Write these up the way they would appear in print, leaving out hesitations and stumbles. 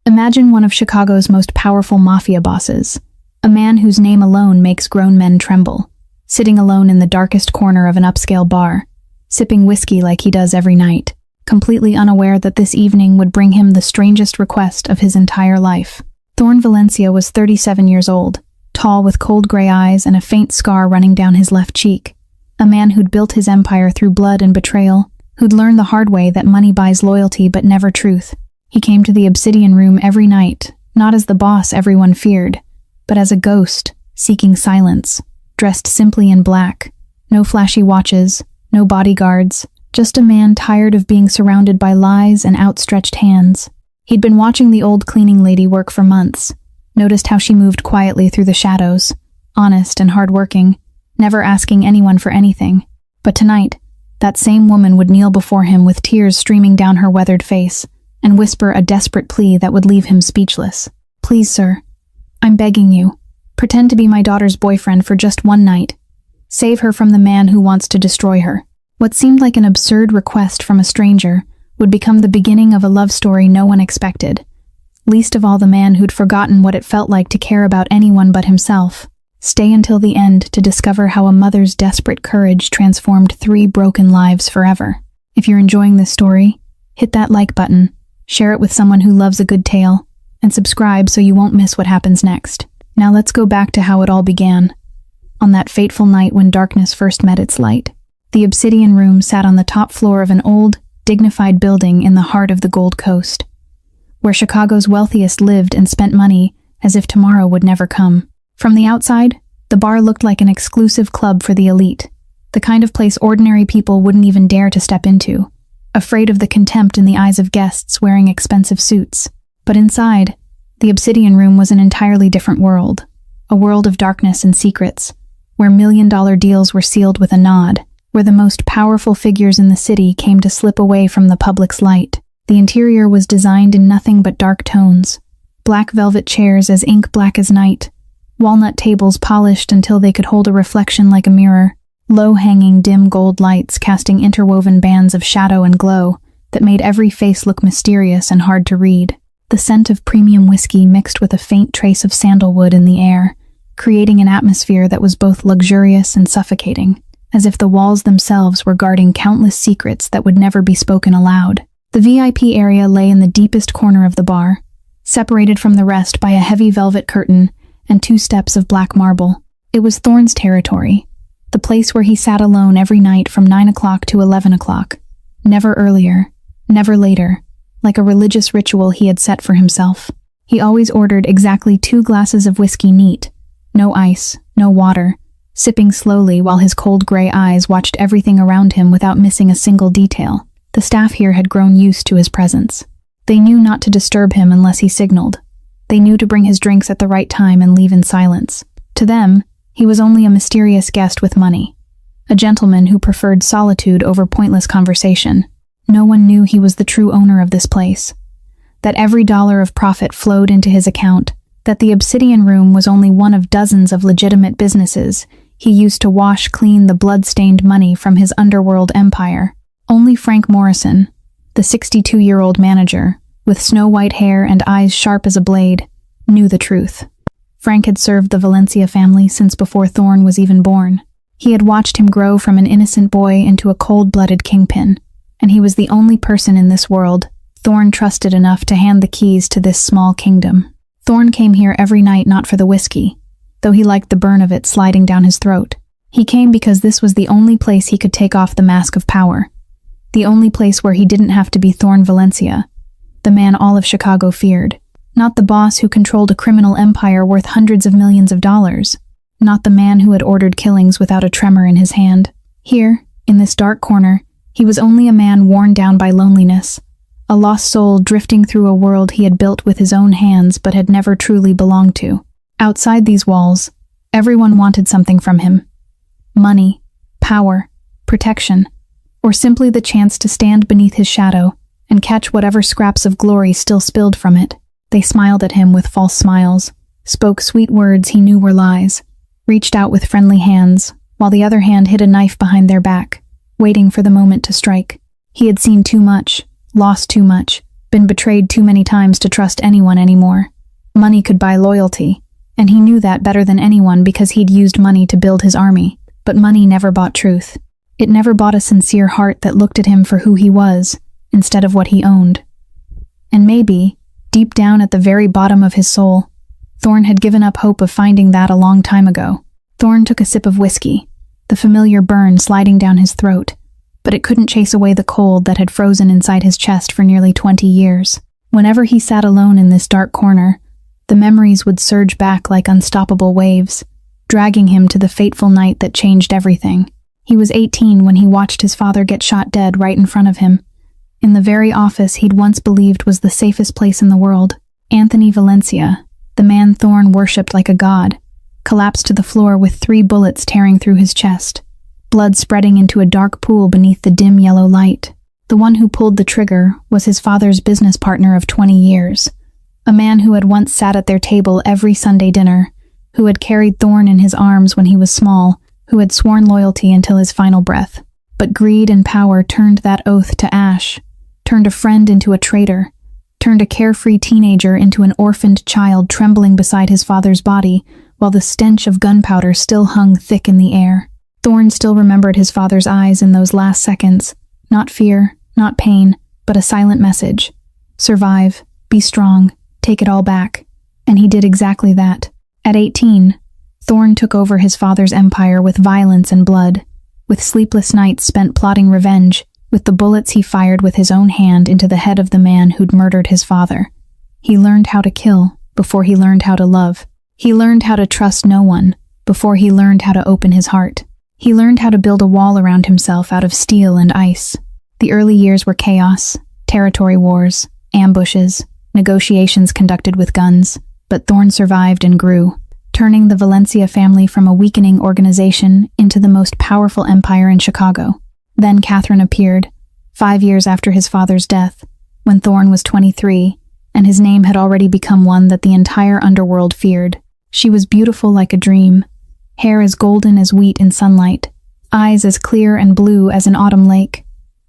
Imagine one of Chicago's most powerful mafia bosses, a man whose name alone makes grown men tremble, sitting alone in the darkest corner of an upscale bar, sipping whiskey like he does every night, completely unaware that this evening would bring him the strangest request of his entire life. Thorne Valencia was 37 years old, tall with cold gray eyes and a faint scar running down his left cheek. A man who'd built his empire through blood and betrayal, who'd learned the hard way that money buys loyalty but never truth. He came to the Obsidian Room every night, not as the boss everyone feared, but as a ghost, seeking silence, dressed simply in black. No flashy watches, no bodyguards, just a man tired of being surrounded by lies and outstretched hands. He'd been watching the old cleaning lady work for months, noticed how she moved quietly through the shadows, honest and hardworking, never asking anyone for anything. But tonight, that same woman would kneel before him with tears streaming down her weathered face and whisper a desperate plea that would leave him speechless. "Please, sir, I'm begging you. Pretend to be my daughter's boyfriend for just one night. Save her from the man who wants to destroy her." What seemed like an absurd request from a stranger would become the beginning of a love story no one expected, least of all the man who'd forgotten what it felt like to care about anyone but himself. Stay until the end to discover how a mother's desperate courage transformed 3 broken lives forever. If you're enjoying this story, hit that like button, share it with someone who loves a good tale, and subscribe so you won't miss what happens next. Now let's go back to how it all began. On that fateful night when darkness first met its light, the Obsidian Room sat on the top floor of an old, dignified building in the heart of the Gold Coast, where Chicago's wealthiest lived and spent money as if tomorrow would never come. From the outside, the bar looked like an exclusive club for the elite, the kind of place ordinary people wouldn't even dare to step into, afraid of the contempt in the eyes of guests wearing expensive suits. But inside, the Obsidian Room was an entirely different world, a world of darkness and secrets, where million-dollar deals were sealed with a nod, where the most powerful figures in the city came to slip away from the public's light. The interior was designed in nothing but dark tones, black velvet chairs as ink black as night, walnut tables polished until they could hold a reflection like a mirror, low-hanging dim gold lights casting interwoven bands of shadow and glow that made every face look mysterious and hard to read. The scent of premium whiskey mixed with a faint trace of sandalwood in the air, creating an atmosphere that was both luxurious and suffocating, as if the walls themselves were guarding countless secrets that would never be spoken aloud. The VIP area lay in the deepest corner of the bar, separated from the rest by a heavy velvet curtain and 2 steps of black marble. It was Thorne's territory, the place where he sat alone every night from 9 o'clock to 11 o'clock. Never earlier, never later, like a religious ritual he had set for himself. He always ordered exactly 2 glasses of whiskey neat, no ice, no water, sipping slowly while his cold gray eyes watched everything around him without missing a single detail. The staff here had grown used to his presence. They knew not to disturb him unless he signaled. They knew to bring his drinks at the right time and leave in silence. To them, he was only a mysterious guest with money, a gentleman who preferred solitude over pointless conversation. No one knew he was the true owner of this place, that every dollar of profit flowed into his account, that the Obsidian Room was only one of dozens of legitimate businesses he used to wash clean the blood-stained money from his underworld empire. Only Frank Morrison, the 62-year-old manager, with snow-white hair and eyes sharp as a blade, knew the truth. Frank had served the Valencia family since before Thorne was even born. He had watched him grow from an innocent boy into a cold-blooded kingpin, and he was the only person in this world Thorne trusted enough to hand the keys to this small kingdom. Thorne came here every night not for the whiskey, though he liked the burn of it sliding down his throat. He came because this was the only place he could take off the mask of power, the only place where he didn't have to be Thorne Valencia, the man all of Chicago feared, not the boss who controlled a criminal empire worth hundreds of millions of dollars, not the man who had ordered killings without a tremor in his hand. Here, in this dark corner, he was only a man worn down by loneliness, a lost soul drifting through a world he had built with his own hands but had never truly belonged to. Outside these walls, everyone wanted something from him. Money, power, protection, or simply the chance to stand beneath his shadow and catch whatever scraps of glory still spilled from it. They smiled at him with false smiles, spoke sweet words he knew were lies, reached out with friendly hands, while the other hand hid a knife behind their back, waiting for the moment to strike. He had seen too much, lost too much, been betrayed too many times to trust anyone anymore. Money could buy loyalty, and he knew that better than anyone because he'd used money to build his army. But money never bought truth. It never bought a sincere heart that looked at him for who he was, instead of what he owned. And maybe, deep down at the very bottom of his soul, Thorn had given up hope of finding that a long time ago. Thorn took a sip of whiskey, the familiar burn sliding down his throat, but it couldn't chase away the cold that had frozen inside his chest for nearly 20 years. Whenever he sat alone in this dark corner, the memories would surge back like unstoppable waves, dragging him to the fateful night that changed everything. He was 18 when he watched his father get shot dead right in front of him, in the very office he'd once believed was the safest place in the world. Anthony Valencia, the man Thorn worshipped like a god, collapsed to the floor with 3 bullets tearing through his chest, blood spreading into a dark pool beneath the dim yellow light. The one who pulled the trigger was his father's business partner of 20 years, a man who had once sat at their table every Sunday dinner, who had carried Thorn in his arms when he was small, who had sworn loyalty until his final breath. But greed and power turned that oath to ash, turned a friend into a traitor, turned a carefree teenager into an orphaned child trembling beside his father's body, while the stench of gunpowder still hung thick in the air. Thorn still remembered his father's eyes in those last seconds. Not fear, not pain, but a silent message. Survive, be strong, take it all back. And he did exactly that. At 18, Thorn took over his father's empire with violence and blood, with sleepless nights spent plotting revenge, with the bullets he fired with his own hand into the head of the man who'd murdered his father. He learned how to kill before he learned how to love. He learned how to trust no one before he learned how to open his heart. He learned how to build a wall around himself out of steel and ice. The early years were chaos, territory wars, ambushes, negotiations conducted with guns, but Thorn survived and grew, turning the Valencia family from a weakening organization into the most powerful empire in Chicago. Then Catherine appeared, 5 years after his father's death, when Thorn was 23, and his name had already become one that the entire underworld feared. She was beautiful like a dream, hair as golden as wheat in sunlight, eyes as clear and blue as an autumn lake,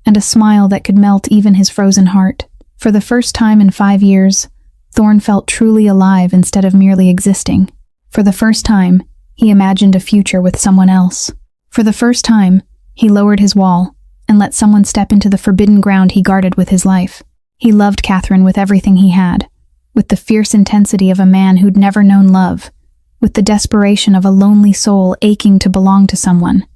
and a smile that could melt even his frozen heart. For the first time in 5 years, Thorn felt truly alive instead of merely existing. For the first time, he imagined a future with someone else. For the first time, he lowered his wall and let someone step into the forbidden ground he guarded with his life. He loved Catherine with everything he had, with the fierce intensity of a man who'd never known love, with the desperation of a lonely soul aching to belong to someone.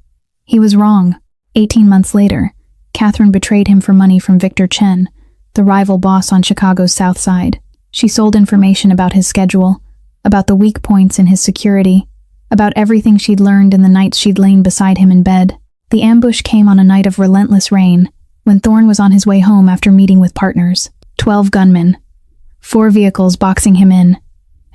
He was wrong. 18 months later, Catherine betrayed him for money from Victor Chen, the rival boss on Chicago's South Side. She sold information about his schedule, about the weak points in his security, about everything she'd learned in the nights she'd lain beside him in bed. The ambush came on a night of relentless rain, when Thorn was on his way home after meeting with partners. 12 gunmen, 4 vehicles boxing him in,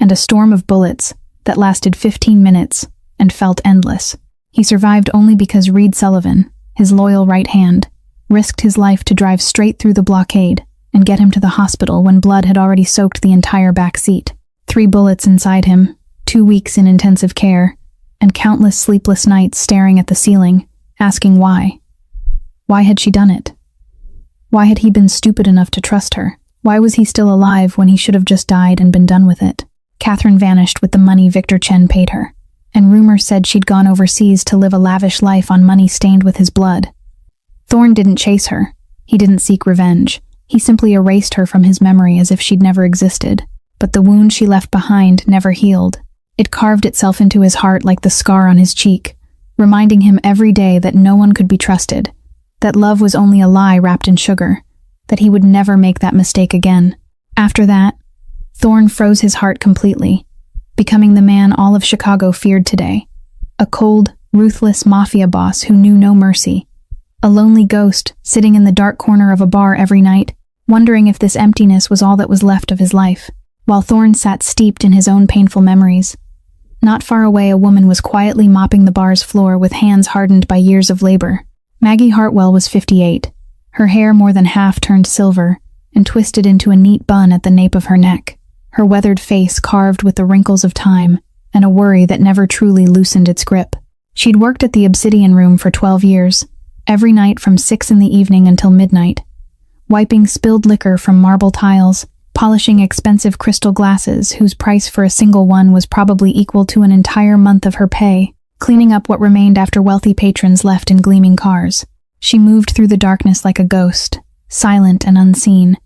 and a storm of bullets that lasted 15 minutes and felt endless. He survived only because Reed Sullivan, his loyal right hand, risked his life to drive straight through the blockade and get him to the hospital when blood had already soaked the entire back seat. 3 bullets inside him, 2 weeks in intensive care, and countless sleepless nights staring at the ceiling, asking why. Why had she done it? Why had he been stupid enough to trust her? Why was he still alive when he should have just died and been done with it? Catherine vanished with the money Victor Chen paid her, and rumors said she'd gone overseas to live a lavish life on money stained with his blood. Thorn didn't chase her. He didn't seek revenge. He simply erased her from his memory as if she'd never existed. But the wound she left behind never healed. It carved itself into his heart like the scar on his cheek, reminding him every day that no one could be trusted, that love was only a lie wrapped in sugar, that he would never make that mistake again. After that, Thorn froze his heart completely, becoming the man all of Chicago feared today. A cold, ruthless mafia boss who knew no mercy. A lonely ghost sitting in the dark corner of a bar every night, wondering if this emptiness was all that was left of his life, while Thorn sat steeped in his own painful memories. Not far away, a woman was quietly mopping the bar's floor with hands hardened by years of labor. Maggie Hartwell was 58, her hair more than half turned silver and twisted into a neat bun at the nape of her neck, her weathered face carved with the wrinkles of time and a worry that never truly loosened its grip. She'd worked at the Obsidian Room for 12 years, every night from 6 in the evening until midnight, wiping spilled liquor from marble tiles, polishing expensive crystal glasses whose price for a single one was probably equal to an entire month of her pay, cleaning up what remained after wealthy patrons left in gleaming cars. She moved through the darkness like a ghost, silent and unseen,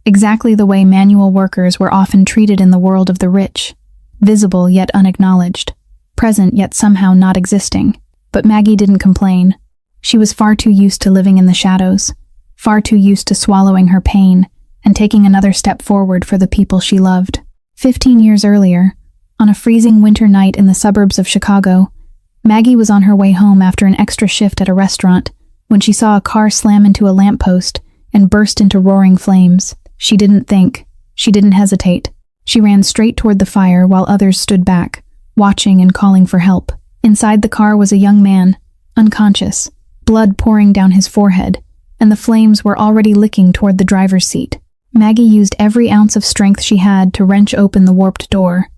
exactly the way manual workers were often treated in the world of the rich, visible yet unacknowledged, present yet somehow not existing. But Maggie didn't complain. She was far too used to living in the shadows, far too used to swallowing her pain and taking another step forward for the people she loved. 15 years earlier, on a freezing winter night in the suburbs of Chicago, Maggie was on her way home after an extra shift at a restaurant when she saw a car slam into a lamppost and burst into roaring flames. She didn't think. She didn't hesitate. She ran straight toward the fire while others stood back, watching and calling for help. Inside the car was a young man, unconscious, blood pouring down his forehead, and the flames were already licking toward the driver's seat. Maggie used every ounce of strength she had to wrench open the warped door,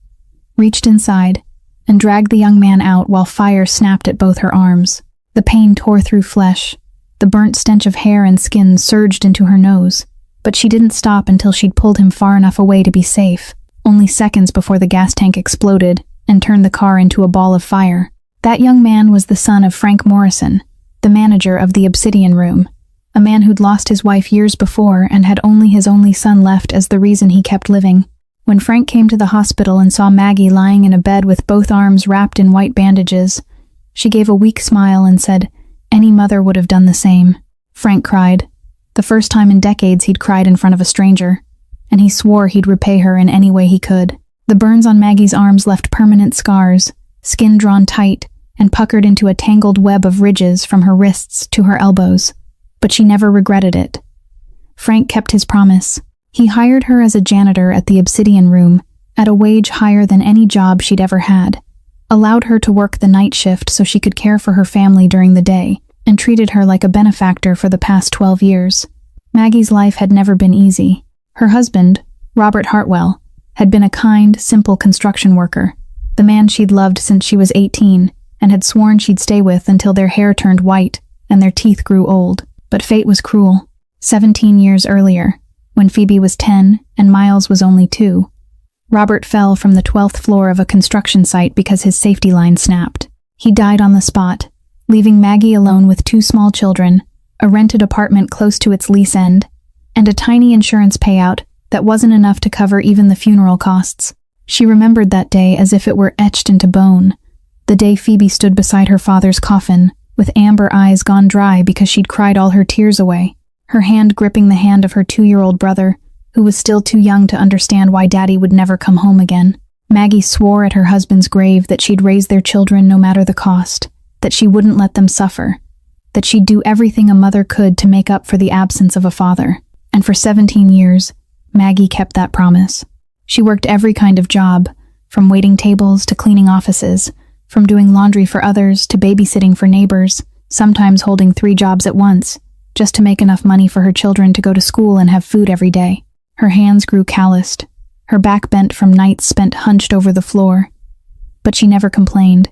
reached inside, and dragged the young man out while fire snapped at both her arms. The pain tore through flesh. The burnt stench of hair and skin surged into her nose, but she didn't stop until she'd pulled him far enough away to be safe, only seconds before the gas tank exploded and turned the car into a ball of fire. That young man was the son of Frank Morrison, the manager of the Obsidian Room, a man who'd lost his wife years before and had only his only son left as the reason he kept living. When Frank came to the hospital and saw Maggie lying in a bed with both arms wrapped in white bandages, she gave a weak smile and said, "Any mother would have done the same." Frank cried. The first time in decades he'd cried in front of a stranger, and he swore he'd repay her in any way he could. The burns on Maggie's arms left permanent scars, skin drawn tight and puckered into a tangled web of ridges from her wrists to her elbows, but she never regretted it. Frank kept his promise. He hired her as a janitor at the Obsidian Room, at a wage higher than any job she'd ever had, allowed her to work the night shift so she could care for her family during the day, and treated her like a benefactor for the past 12 years. Maggie's life had never been easy. Her husband, Robert Hartwell, had been a kind, simple construction worker, the man she'd loved since she was 18, and had sworn she'd stay with until their hair turned white and their teeth grew old. But fate was cruel. 17 years earlier, when Phoebe was 10 and Miles was only 2, Robert fell from the 12th floor of a construction site because his safety line snapped. He died on the spot, leaving Maggie alone with 2 small children, a rented apartment close to its lease end, and a tiny insurance payout that wasn't enough to cover even the funeral costs. She remembered that day as if it were etched into bone, the day Phoebe stood beside her father's coffin, with amber eyes gone dry because she'd cried all her tears away, her hand gripping the hand of her 2-year-old brother, who was still too young to understand why Daddy would never come home again. Maggie swore at her husband's grave that she'd raise their children no matter the cost, that she wouldn't let them suffer, that she'd do everything a mother could to make up for the absence of a father. And for 17 years, Maggie kept that promise. She worked every kind of job, from waiting tables to cleaning offices, from doing laundry for others to babysitting for neighbors, sometimes holding 3 jobs at once, just to make enough money for her children to go to school and have food every day. Her hands grew calloused, her back bent from nights spent hunched over the floor. But she never complained,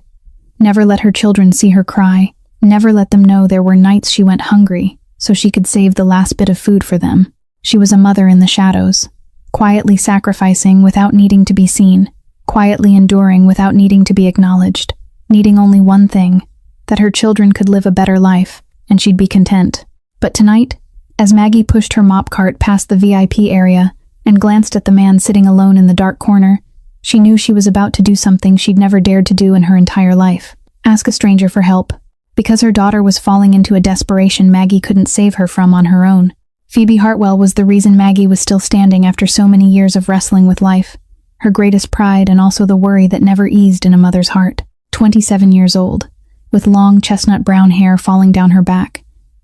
never let her children see her cry, never let them know there were nights she went hungry so she could save the last bit of food for them. She was a mother in the shadows, quietly sacrificing without needing to be seen, quietly enduring without needing to be acknowledged, needing only one thing, that her children could live a better life, and she'd be content. But tonight, as Maggie pushed her mop cart past the VIP area and glanced at the man sitting alone in the dark corner, she knew she was about to do something she'd never dared to do in her entire life. Ask a stranger for help, because her daughter was falling into a desperation Maggie couldn't save her from on her own. Phoebe Hartwell was the reason Maggie was still standing after so many years of wrestling with life, her greatest pride and also the worry that never eased in a mother's heart. 27 years old, with long chestnut brown hair falling down her back,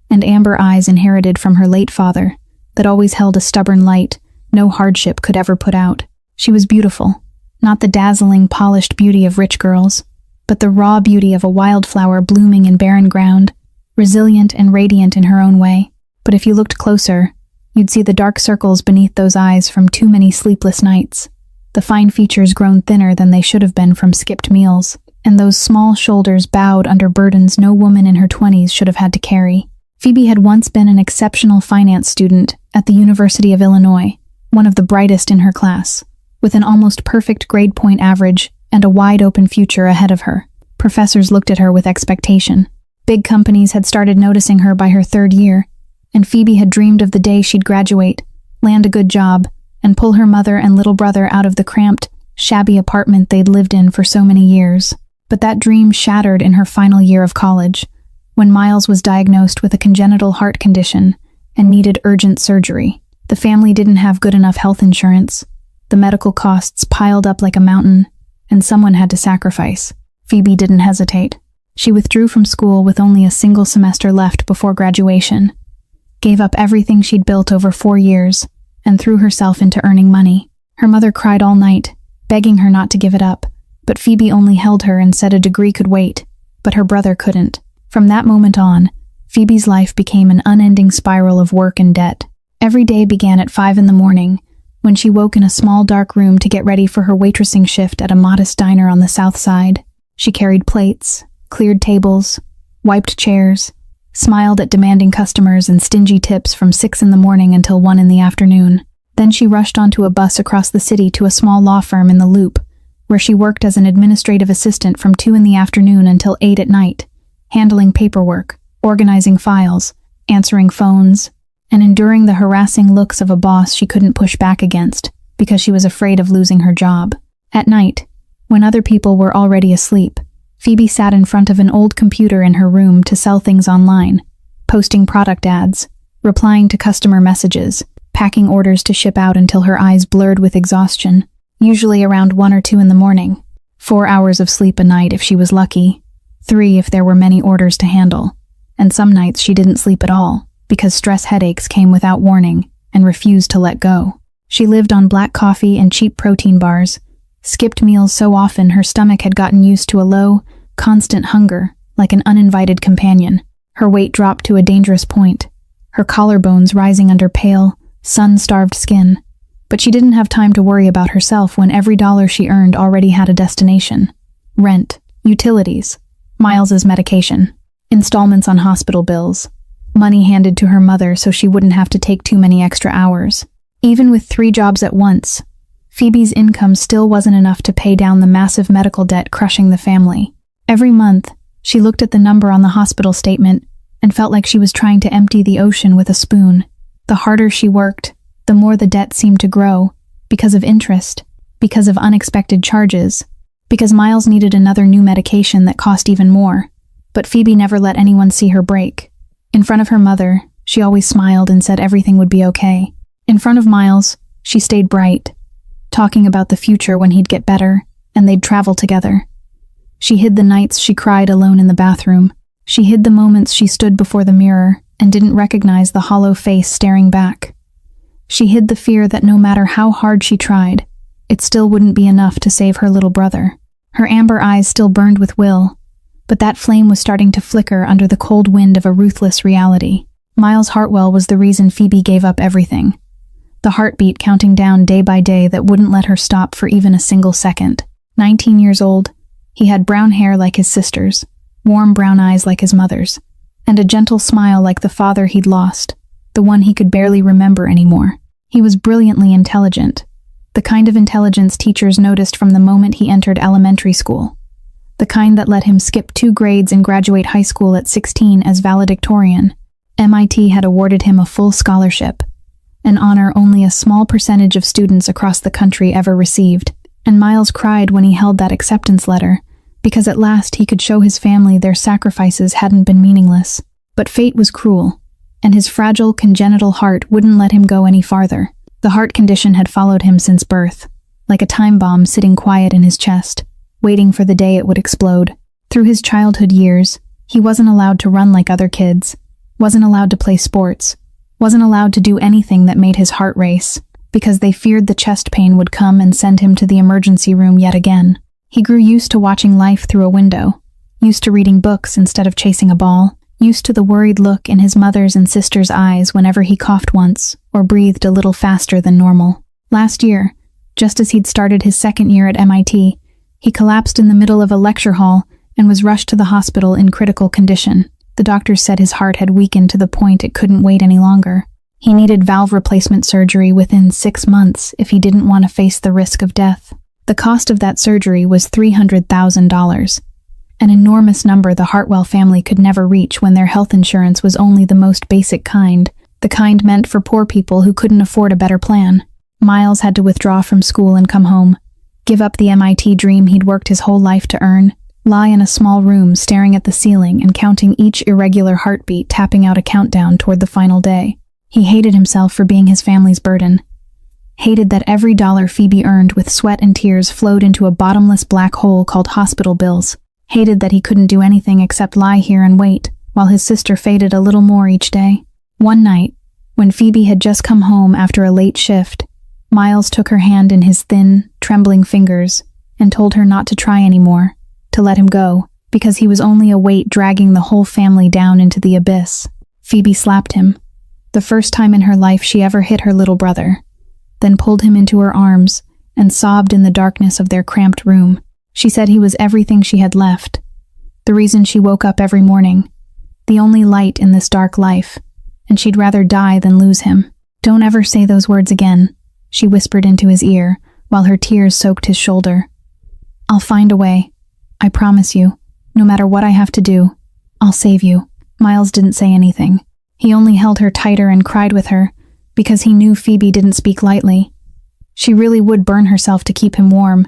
and amber eyes inherited from her late father that always held a stubborn light no hardship could ever put out. She was beautiful, not the dazzling, polished beauty of rich girls, but the raw beauty of a wildflower blooming in barren ground, resilient and radiant in her own way. But if you looked closer, you'd see the dark circles beneath those eyes from too many sleepless nights, the fine features grown thinner than they should have been from skipped meals, and those small shoulders bowed under burdens no woman in her 20s should have had to carry. Phoebe had once been an exceptional finance student at the University of Illinois, one of the brightest in her class, with an almost perfect grade point average and a wide-open future ahead of her. Professors looked at her with expectation. Big companies had started noticing her by her third year, and Phoebe had dreamed of the day she'd graduate, land a good job, and pull her mother and little brother out of the cramped, shabby apartment they'd lived in for so many years. But that dream shattered in her final year of college, when Miles was diagnosed with a congenital heart condition and needed urgent surgery. The family didn't have good enough health insurance. The medical costs piled up like a mountain, and someone had to sacrifice. Phoebe didn't hesitate. She withdrew from school with only a single semester left before graduation, gave up everything she'd built over 4 years, and threw herself into earning money. Her mother cried all night, begging her not to give it up, but Phoebe only held her and said a degree could wait, but her brother couldn't. From that moment on, Phoebe's life became an unending spiral of work and debt. Every day began at 5 a.m, when she woke in a small dark room to get ready for her waitressing shift at a modest diner on the south side. She carried plates, cleared tables, wiped chairs, smiled at demanding customers and stingy tips from 6 a.m. until 1 p.m. Then she rushed onto a bus across the city to a small law firm in the Loop, where she worked as an administrative assistant from 2 p.m. until 8 p.m, handling paperwork, organizing files, answering phones, and enduring the harassing looks of a boss she couldn't push back against because she was afraid of losing her job. At night, when other people were already asleep, Phoebe sat in front of an old computer in her room to sell things online, posting product ads, replying to customer messages, packing orders to ship out until her eyes blurred with exhaustion, usually around 1 or 2 in the morning. 4 hours of sleep a night if she was lucky, 3 if there were many orders to handle, and some nights she didn't sleep at all because stress headaches came without warning and refused to let go. She lived on black coffee and cheap protein bars, skipped meals so often her stomach had gotten used to a low, constant hunger, like an uninvited companion. Her weight dropped to a dangerous point, her collarbones rising under pale, sun-starved skin. But she didn't have time to worry about herself when every dollar she earned already had a destination. Rent, utilities, Miles's medication, installments on hospital bills, money handed to her mother so she wouldn't have to take too many extra hours. Even with 3 jobs at once, Phoebe's income still wasn't enough to pay down the massive medical debt crushing the family. Every month, she looked at the number on the hospital statement and felt like she was trying to empty the ocean with a spoon. The harder she worked, the more the debt seemed to grow, because of interest, because of unexpected charges, because Miles needed another new medication that cost even more. But Phoebe never let anyone see her break. In front of her mother, she always smiled and said everything would be okay. In front of Miles, she stayed bright, talking about the future when he'd get better, and they'd travel together. She hid the nights she cried alone in the bathroom. She hid the moments she stood before the mirror and didn't recognize the hollow face staring back. She hid the fear that no matter how hard she tried, it still wouldn't be enough to save her little brother. Her amber eyes still burned with will, but that flame was starting to flicker under the cold wind of a ruthless reality. Miles Hartwell was the reason Phoebe gave up everything. The heartbeat counting down day by day that wouldn't let her stop for even a single second. 19 years old, he had brown hair like his sister's, warm brown eyes like his mother's, and a gentle smile like the father he'd lost, the one he could barely remember anymore. He was brilliantly intelligent, the kind of intelligence teachers noticed from the moment he entered elementary school, the kind that let him skip 2 grades and graduate high school at 16 as valedictorian. MIT had awarded him a full scholarship, an honor only a small percentage of students across the country ever received, and Miles cried when he held that acceptance letter, because at last he could show his family their sacrifices hadn't been meaningless. But fate was cruel, and his fragile, congenital heart wouldn't let him go any farther. The heart condition had followed him since birth, like a time bomb sitting quiet in his chest, waiting for the day it would explode. Through his childhood years, he wasn't allowed to run like other kids, wasn't allowed to play sports, wasn't allowed to do anything that made his heart race, because they feared the chest pain would come and send him to the emergency room yet again. He grew used to watching life through a window, used to reading books instead of chasing a ball, used to the worried look in his mother's and sister's eyes whenever he coughed once or breathed a little faster than normal. Last year, just as he'd started his 2nd year at MIT, he collapsed in the middle of a lecture hall and was rushed to the hospital in critical condition. The doctors said his heart had weakened to the point it couldn't wait any longer. He needed valve replacement surgery within 6 months if he didn't want to face the risk of death. The cost of that surgery was $300,000, an enormous number the Hartwell family could never reach when their health insurance was only the most basic kind, the kind meant for poor people who couldn't afford a better plan. Miles had to withdraw from school and come home, give up the MIT dream he'd worked his whole life to earn, lie in a small room staring at the ceiling and counting each irregular heartbeat tapping out a countdown toward the final day. He hated himself for being his family's burden. Hated that every dollar Phoebe earned with sweat and tears flowed into a bottomless black hole called hospital bills. Hated that he couldn't do anything except lie here and wait, while his sister faded a little more each day. One night, when Phoebe had just come home after a late shift, Miles took her hand in his thin, trembling fingers and told her not to try anymore, to let him go, because he was only a weight dragging the whole family down into the abyss. Phoebe slapped him, the first time in her life she ever hit her little brother, then pulled him into her arms and sobbed in the darkness of their cramped room. She said he was everything she had left, the reason she woke up every morning, the only light in this dark life, and she'd rather die than lose him. "Don't ever say those words again," she whispered into his ear, while her tears soaked his shoulder. "I'll find a way. I promise you, no matter what I have to do, I'll save you." Miles didn't say anything. He only held her tighter and cried with her, because he knew Phoebe didn't speak lightly. She really would burn herself to keep him warm,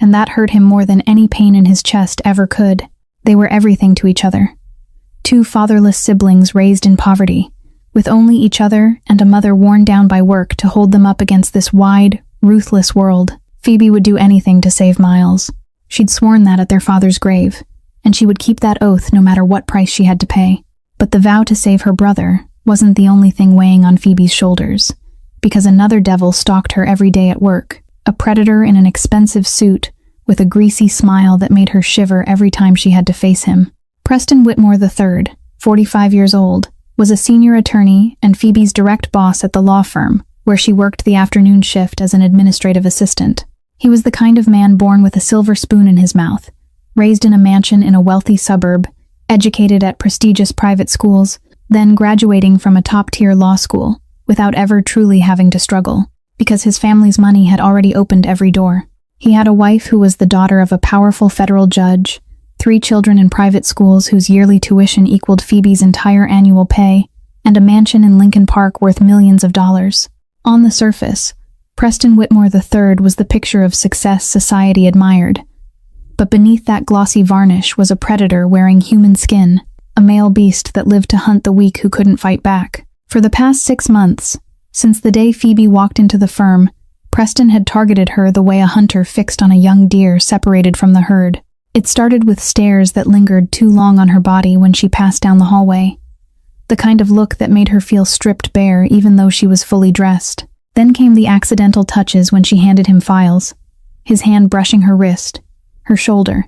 and that hurt him more than any pain in his chest ever could. They were everything to each other. Two fatherless siblings raised in poverty, with only each other and a mother worn down by work to hold them up against this wide, ruthless world. Phoebe would do anything to save Miles. She'd sworn that at their father's grave, and she would keep that oath no matter what price she had to pay. But the vow to save her brother wasn't the only thing weighing on Phoebe's shoulders, because another devil stalked her every day at work, a predator in an expensive suit with a greasy smile that made her shiver every time she had to face him. Preston Whitmore III, 45 years old, was a senior attorney and Phoebe's direct boss at the law firm, where she worked the afternoon shift as an administrative assistant. He was the kind of man born with a silver spoon in his mouth, raised in a mansion in a wealthy suburb, educated at prestigious private schools, then graduating from a top-tier law school, without ever truly having to struggle, because his family's money had already opened every door. He had a wife who was the daughter of a powerful federal judge, 3 children in private schools whose yearly tuition equaled Phoebe's entire annual pay, and a mansion in Lincoln Park worth millions of dollars. On the surface, Preston Whitmore III was the picture of success society admired. But beneath that glossy varnish was a predator wearing human skin, a male beast that lived to hunt the weak who couldn't fight back. For the past 6 months, since the day Phoebe walked into the firm, Preston had targeted her the way a hunter fixed on a young deer separated from the herd. It started with stares that lingered too long on her body when she passed down the hallway, the kind of look that made her feel stripped bare even though she was fully dressed. Then came the accidental touches when she handed him files, his hand brushing her wrist, her shoulder,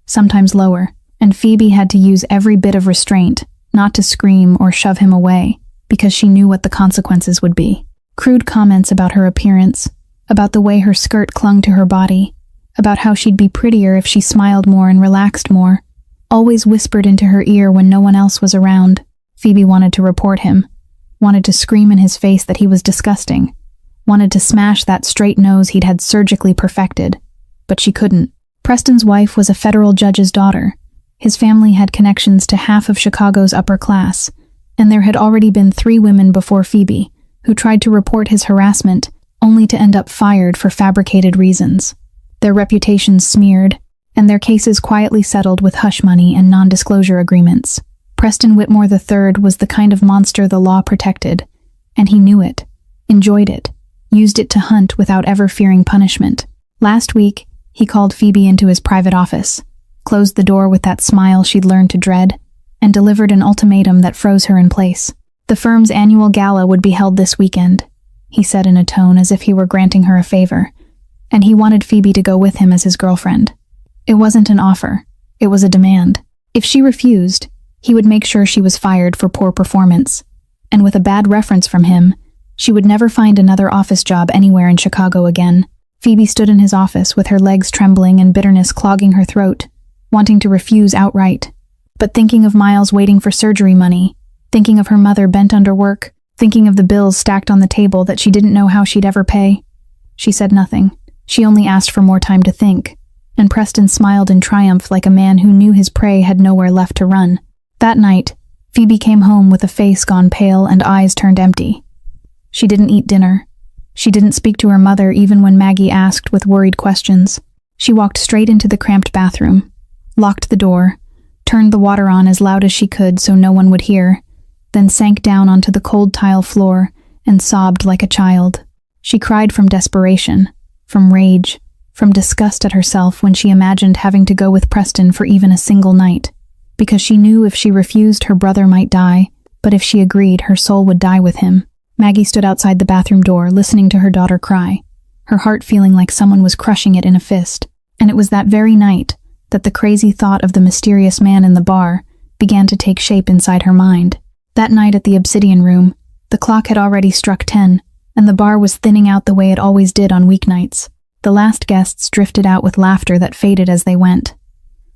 sometimes lower, and Phoebe had to use every bit of restraint, not to scream or shove him away, because she knew what the consequences would be. Crude comments about her appearance, about the way her skirt clung to her body, about how she'd be prettier if she smiled more and relaxed more, always whispered into her ear when no one else was around. Phoebe wanted to report him, wanted to scream in his face that he was disgusting, wanted to smash that straight nose he'd had surgically perfected, but she couldn't. Preston's wife was a federal judge's daughter. His family had connections to half of Chicago's upper class, and there had already been 3 women before Phoebe who tried to report his harassment only to end up fired for fabricated reasons. Their reputations smeared, and their cases quietly settled with hush money and non-disclosure agreements. Preston Whitmore III was the kind of monster the law protected, and he knew it, enjoyed it, used it to hunt without ever fearing punishment. Last week, he called Phoebe into his private office, closed the door with that smile she'd learned to dread, and delivered an ultimatum that froze her in place. The firm's annual gala would be held this weekend, he said in a tone as if he were granting her a favor, and he wanted Phoebe to go with him as his girlfriend. It wasn't an offer, it was a demand. If she refused, he would make sure she was fired for poor performance, and with a bad reference from him, she would never find another office job anywhere in Chicago again. Phoebe stood in his office with her legs trembling and bitterness clogging her throat, wanting to refuse outright. But thinking of Miles waiting for surgery money, thinking of her mother bent under work, thinking of the bills stacked on the table that she didn't know how she'd ever pay. She said nothing. She only asked for more time to think, and Preston smiled in triumph like a man who knew his prey had nowhere left to run. That night, Phoebe came home with a face gone pale and eyes turned empty. She didn't eat dinner. She didn't speak to her mother even when Maggie asked with worried questions. She walked straight into the cramped bathroom, locked the door, turned the water on as loud as she could so no one would hear, then sank down onto the cold tile floor and sobbed like a child. She cried from desperation, from rage, from disgust at herself when she imagined having to go with Preston for even a single night, because she knew if she refused her brother might die, but if she agreed her soul would die with him. Maggie stood outside the bathroom door listening to her daughter cry, her heart feeling like someone was crushing it in a fist. And it was that very night that the crazy thought of the mysterious man in the bar began to take shape inside her mind. That night at the Obsidian Room, the clock had already struck 10, and the bar was thinning out the way it always did on weeknights. The last guests drifted out with laughter that faded as they went,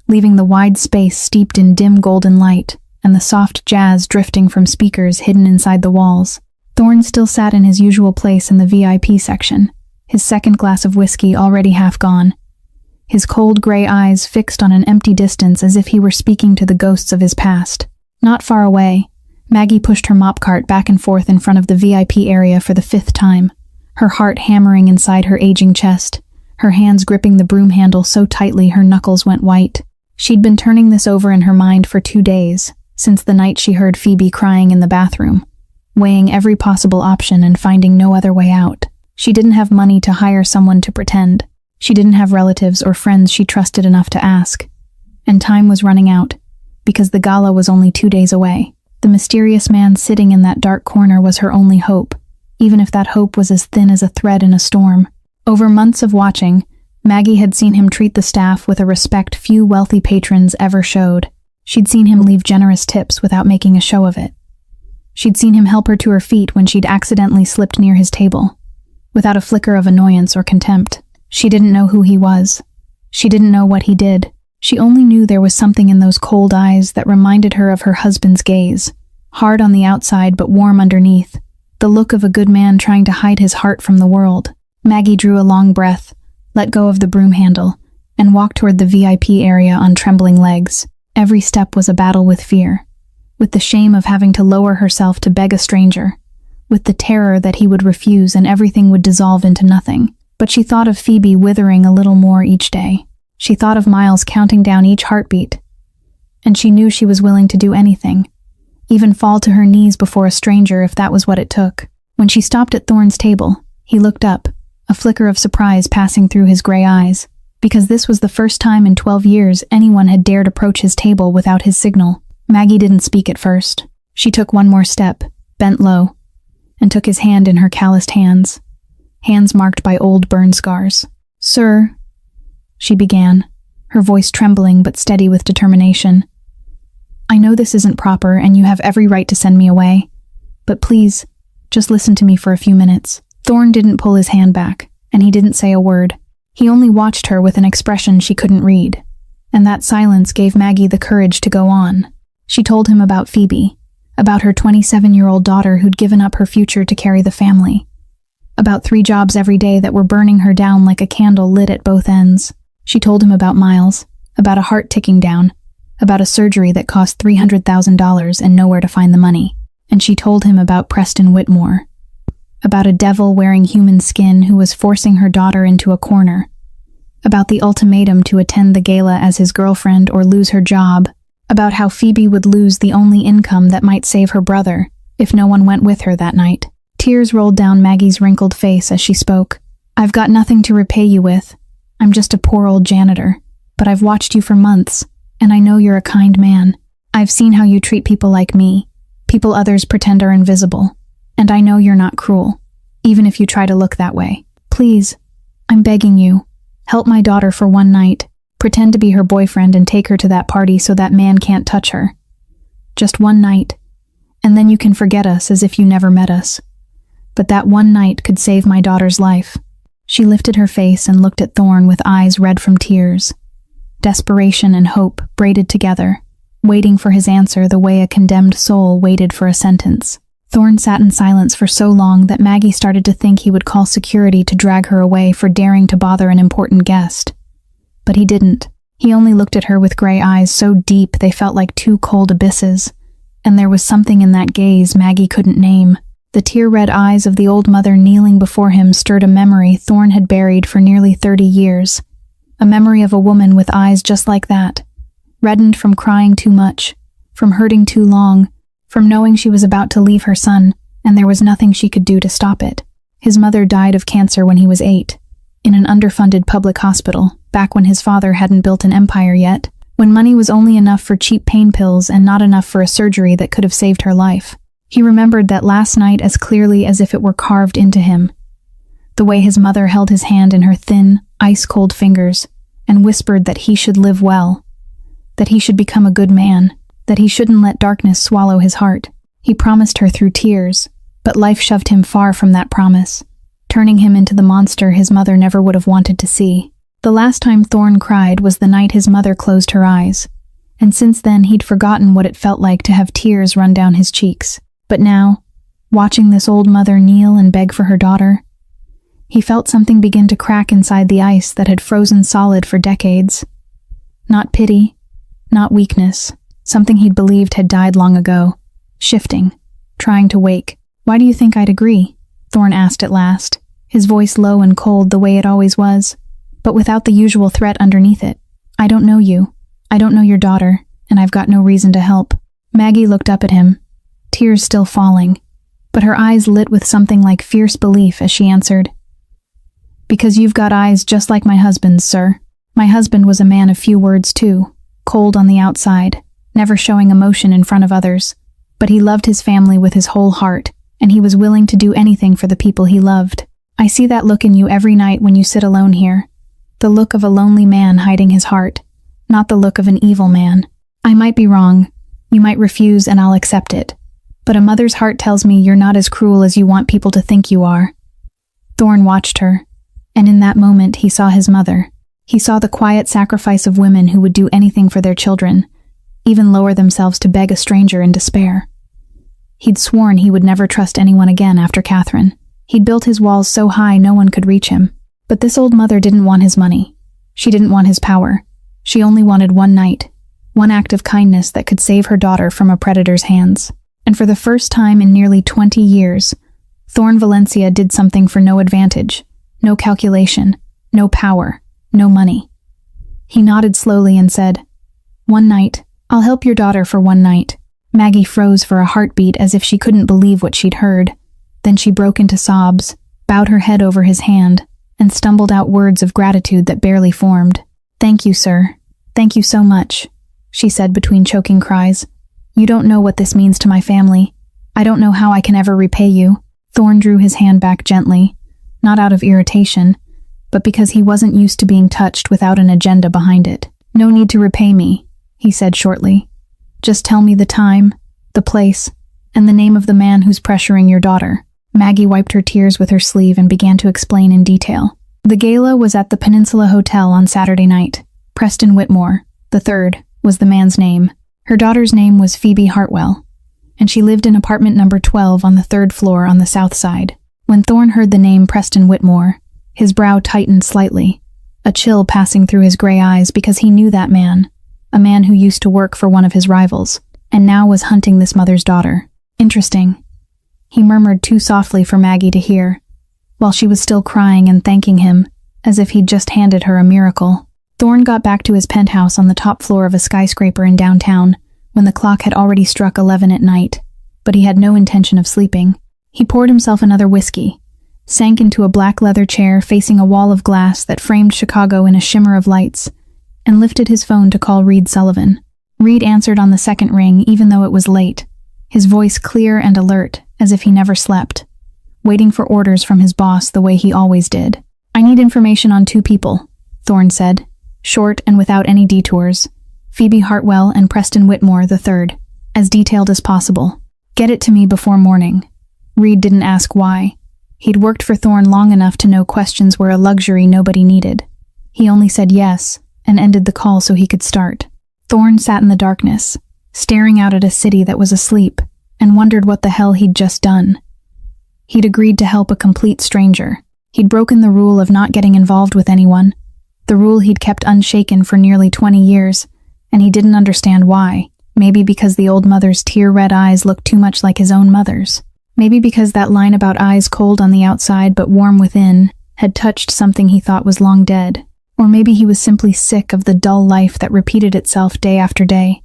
leaving the wide space steeped in dim golden light and the soft jazz drifting from speakers hidden inside the walls. Thorne still sat in his usual place in the VIP section, his second glass of whiskey already half gone, his cold gray eyes fixed on an empty distance as if he were speaking to the ghosts of his past. Not far away, Maggie pushed her mop cart back and forth in front of the VIP area for the 5th time, her heart hammering inside her aging chest, her hands gripping the broom handle so tightly her knuckles went white. She'd been turning this over in her mind for 2 days, since the night she heard Phoebe crying in the bathroom, weighing every possible option and finding no other way out. She didn't have money to hire someone to pretend. She didn't have relatives or friends she trusted enough to ask. And time was running out, because the gala was only 2 days away. The mysterious man sitting in that dark corner was her only hope, even if that hope was as thin as a thread in a storm. Over months of watching, Maggie had seen him treat the staff with a respect few wealthy patrons ever showed. She'd seen him leave generous tips without making a show of it. She'd seen him help her to her feet when she'd accidentally slipped near his table, without a flicker of annoyance or contempt. She didn't know who he was. She didn't know what he did. She only knew there was something in those cold eyes that reminded her of her husband's gaze, hard on the outside but warm underneath, the look of a good man trying to hide his heart from the world. Maggie drew a long breath, let go of the broom handle, and walked toward the VIP area on trembling legs. Every step was a battle with fear, with the shame of having to lower herself to beg a stranger, with the terror that he would refuse and everything would dissolve into nothing. But she thought of Phoebe withering a little more each day. She thought of Miles counting down each heartbeat. And she knew she was willing to do anything, even fall to her knees before a stranger if that was what it took. When she stopped at Thorne's table, he looked up, a flicker of surprise passing through his gray eyes, because this was the first time in 12 years anyone had dared approach his table without his signal. Maggie didn't speak at first. She took one more step, bent low, and took his hand in her calloused hands marked by old burn scars. "Sir," she began, her voice trembling but steady with determination. "I know this isn't proper and you have every right to send me away, but please, just listen to me for a few minutes." Thorne didn't pull his hand back, and he didn't say a word. He only watched her with an expression she couldn't read, and that silence gave Maggie the courage to go on. She told him about Phoebe, about her 27-year-old daughter who'd given up her future to carry the family, about 3 jobs every day that were burning her down like a candle lit at both ends. She told him about Miles, about a heart ticking down, about a surgery that cost $300,000 and nowhere to find the money. And she told him about Preston Whitmore, about a devil wearing human skin who was forcing her daughter into a corner, about the ultimatum to attend the gala as his girlfriend or lose her job, about how Phoebe would lose the only income that might save her brother if no one went with her that night. Tears rolled down Maggie's wrinkled face as she spoke. "I've got nothing to repay you with. I'm just a poor old janitor, but I've watched you for months, and I know you're a kind man. I've seen how you treat people like me, people others pretend are invisible, and I know you're not cruel, even if you try to look that way. Please, I'm begging you, help my daughter for one night. Pretend to be her boyfriend and take her to that party so that man can't touch her. Just one night, and then you can forget us as if you never met us. But that one night could save my daughter's life." She lifted her face and looked at Thorne with eyes red from tears. Desperation and hope braided together, waiting for his answer the way a condemned soul waited for a sentence. Thorne sat in silence for so long that Maggie started to think he would call security to drag her away for daring to bother an important guest. But he didn't. He only looked at her with gray eyes so deep they felt like two cold abysses, and there was something in that gaze Maggie couldn't name. The tear-red eyes of the old mother kneeling before him stirred a memory Thorne had buried for nearly 30 years. A memory of a woman with eyes just like that, reddened from crying too much, from hurting too long, from knowing she was about to leave her son, and there was nothing she could do to stop it. His mother died of cancer when he was 8, in an underfunded public hospital, back when his father hadn't built an empire yet, when money was only enough for cheap pain pills and not enough for a surgery that could have saved her life. He remembered that last night as clearly as if it were carved into him. The way his mother held his hand in her thin, ice-cold fingers and whispered that he should live well, that he should become a good man, that he shouldn't let darkness swallow his heart. He promised her through tears, but life shoved him far from that promise, turning him into the monster his mother never would have wanted to see. The last time Thorne cried was the night his mother closed her eyes, and since then he'd forgotten what it felt like to have tears run down his cheeks. But now, watching this old mother kneel and beg for her daughter, he felt something begin to crack inside the ice that had frozen solid for decades. Not pity, not weakness, something he'd believed had died long ago, shifting, trying to wake. "Why do you think I'd agree?" Thorne asked at last, his voice low and cold the way it always was, but without the usual threat underneath it. "I don't know you. I don't know your daughter, and I've got no reason to help." Maggie looked up at him, tears still falling, but her eyes lit with something like fierce belief as she answered, "Because you've got eyes just like my husband's, sir. My husband was a man of few words too, cold on the outside, never showing emotion in front of others, but he loved his family with his whole heart, and he was willing to do anything for the people he loved. I see that look in you every night when you sit alone here, the look of a lonely man hiding his heart, not the look of an evil man. I might be wrong, you might refuse and I'll accept it, but a mother's heart tells me you're not as cruel as you want people to think you are." Thorne watched her, and in that moment he saw his mother. He saw the quiet sacrifice of women who would do anything for their children, even lower themselves to beg a stranger in despair. He'd sworn he would never trust anyone again after Catherine. He'd built his walls so high no one could reach him. But this old mother didn't want his money. She didn't want his power. She only wanted one night, one act of kindness that could save her daughter from a predator's hands. And for the first time in nearly 20 years, Thorne Valencia did something for no advantage, no calculation, no power, no money. He nodded slowly and said, "One night. I'll help your daughter for one night." Maggie froze for a heartbeat as if she couldn't believe what she'd heard. Then she broke into sobs, bowed her head over his hand, and stumbled out words of gratitude that barely formed. "Thank you, sir. Thank you so much," she said between choking cries. "You don't know what this means to my family. I don't know how I can ever repay you." Thorne drew his hand back gently, not out of irritation, but because he wasn't used to being touched without an agenda behind it. "No need to repay me," he said shortly. "Just tell me the time, the place, and the name of the man who's pressuring your daughter." Maggie wiped her tears with her sleeve and began to explain in detail. The gala was at the Peninsula Hotel on Saturday night. Preston Whitmore, III, was the man's name. Her daughter's name was Phoebe Hartwell, and she lived in apartment number 12 on the 3rd floor on the south side. When Thorne heard the name Preston Whitmore, his brow tightened slightly, a chill passing through his gray eyes because he knew that man, a man who used to work for one of his rivals, and now was hunting this mother's daughter. "Interesting," he murmured too softly for Maggie to hear, while she was still crying and thanking him, as if he'd just handed her a miracle. Thorne got back to his penthouse on the top floor of a skyscraper in downtown when the clock had already struck 11 at night, but he had no intention of sleeping. He poured himself another whiskey, sank into a black leather chair facing a wall of glass that framed Chicago in a shimmer of lights, and lifted his phone to call Reed Sullivan. Reed answered on the second ring even though it was late, his voice clear and alert, as if he never slept, waiting for orders from his boss the way he always did. "I need information on 2 people," Thorne said, short and without any detours. "Phoebe Hartwell and Preston Whitmore III, as detailed as possible. Get it to me before morning." Reed didn't ask why. He'd worked for Thorne long enough to know questions were a luxury nobody needed. He only said yes, and ended the call so he could start. Thorne sat in the darkness, staring out at a city that was asleep, and wondered what the hell he'd just done. He'd agreed to help a complete stranger. He'd broken the rule of not getting involved with anyone, the rule he'd kept unshaken for nearly 20 years, and he didn't understand why. Maybe because the old mother's tear-red eyes looked too much like his own mother's. Maybe because that line about eyes cold on the outside but warm within had touched something he thought was long dead. Or maybe he was simply sick of the dull life that repeated itself day after day,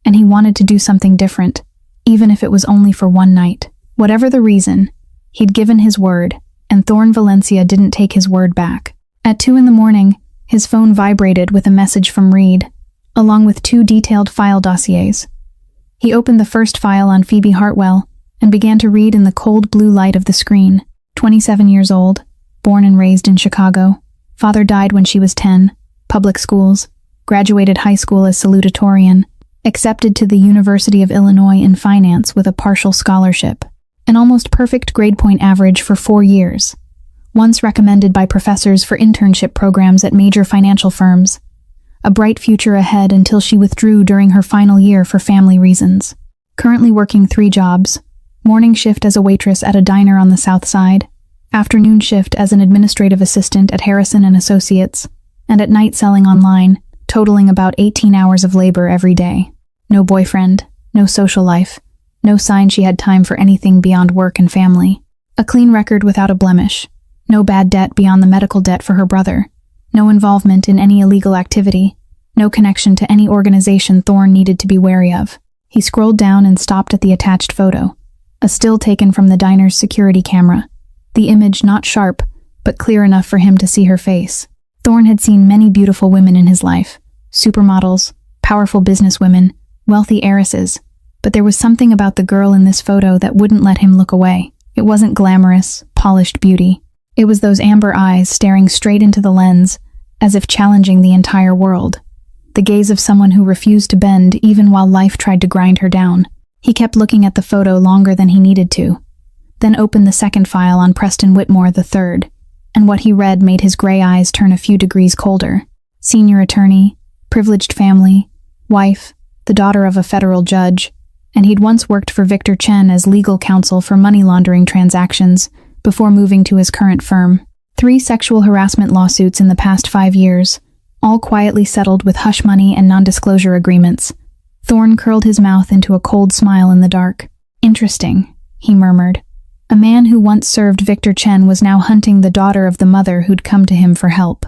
and he wanted to do something different, even if it was only for one night. Whatever the reason, he'd given his word, and Thorne Valencia didn't take his word back. At 2 a.m, his phone vibrated with a message from Reed, along with 2 detailed file dossiers. He opened the first file on Phoebe Hartwell and began to read in the cold blue light of the screen. 27 years old, born and raised in Chicago. Father died when she was 10, public schools, graduated high school as salutatorian, accepted to the University of Illinois in finance with a partial scholarship, an almost perfect grade point average for 4 years, once recommended by professors for internship programs at major financial firms, a bright future ahead until she withdrew during her final year for family reasons. Currently working 3 jobs, morning shift as a waitress at a diner on the South Side, afternoon shift as an administrative assistant at Harrison & Associates, and at night selling online, totaling about 18 hours of labor every day. No boyfriend, no social life, no sign she had time for anything beyond work and family. A clean record without a blemish, no bad debt beyond the medical debt for her brother, no involvement in any illegal activity, no connection to any organization Thorne needed to be wary of. He scrolled down and stopped at the attached photo, a still taken from the diner's security camera. The image not sharp, but clear enough for him to see her face. Thorne had seen many beautiful women in his life, supermodels, powerful businesswomen, wealthy heiresses, but there was something about the girl in this photo that wouldn't let him look away. It wasn't glamorous, polished beauty. It was those amber eyes staring straight into the lens, as if challenging the entire world. The gaze of someone who refused to bend even while life tried to grind her down. He kept looking at the photo longer than he needed to, then opened the second file on Preston Whitmore III, and what he read made his gray eyes turn a few degrees colder. Senior attorney, privileged family, wife, the daughter of a federal judge, and he'd once worked for Victor Chen as legal counsel for money laundering transactions before moving to his current firm. 3 sexual harassment lawsuits in the past 5 years, all quietly settled with hush money and non-disclosure agreements. Thorne curled his mouth into a cold smile in the dark. Interesting, he murmured. A man who once served Victor Chen was now hunting the daughter of the mother who'd come to him for help.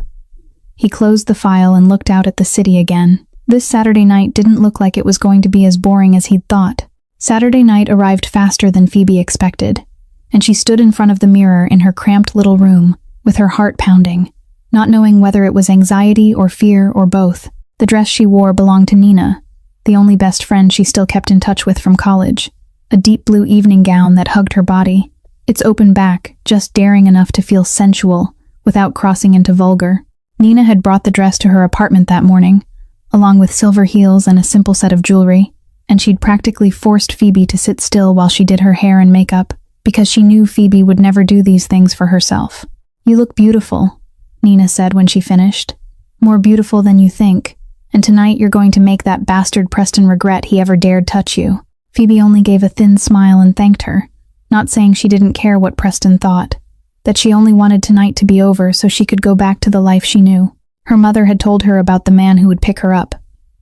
He closed the file and looked out at the city again. This Saturday night didn't look like it was going to be as boring as he'd thought. Saturday night arrived faster than Phoebe expected, and she stood in front of the mirror in her cramped little room, with her heart pounding, not knowing whether it was anxiety or fear or both. The dress she wore belonged to Nina, the only best friend she still kept in touch with from college. A deep blue evening gown that hugged her body, its open back just daring enough to feel sensual without crossing into vulgar. Nina had brought the dress to her apartment that morning, along with silver heels and a simple set of jewelry, and she'd practically forced Phoebe to sit still while she did her hair and makeup, because she knew Phoebe would never do these things for herself. "You look beautiful," Nina said when she finished. "More beautiful than you think, and tonight you're going to make that bastard Preston regret he ever dared touch you." Phoebe only gave a thin smile and thanked her, not saying she didn't care what Preston thought, that she only wanted tonight to be over so she could go back to the life she knew. Her mother had told her about the man who would pick her up,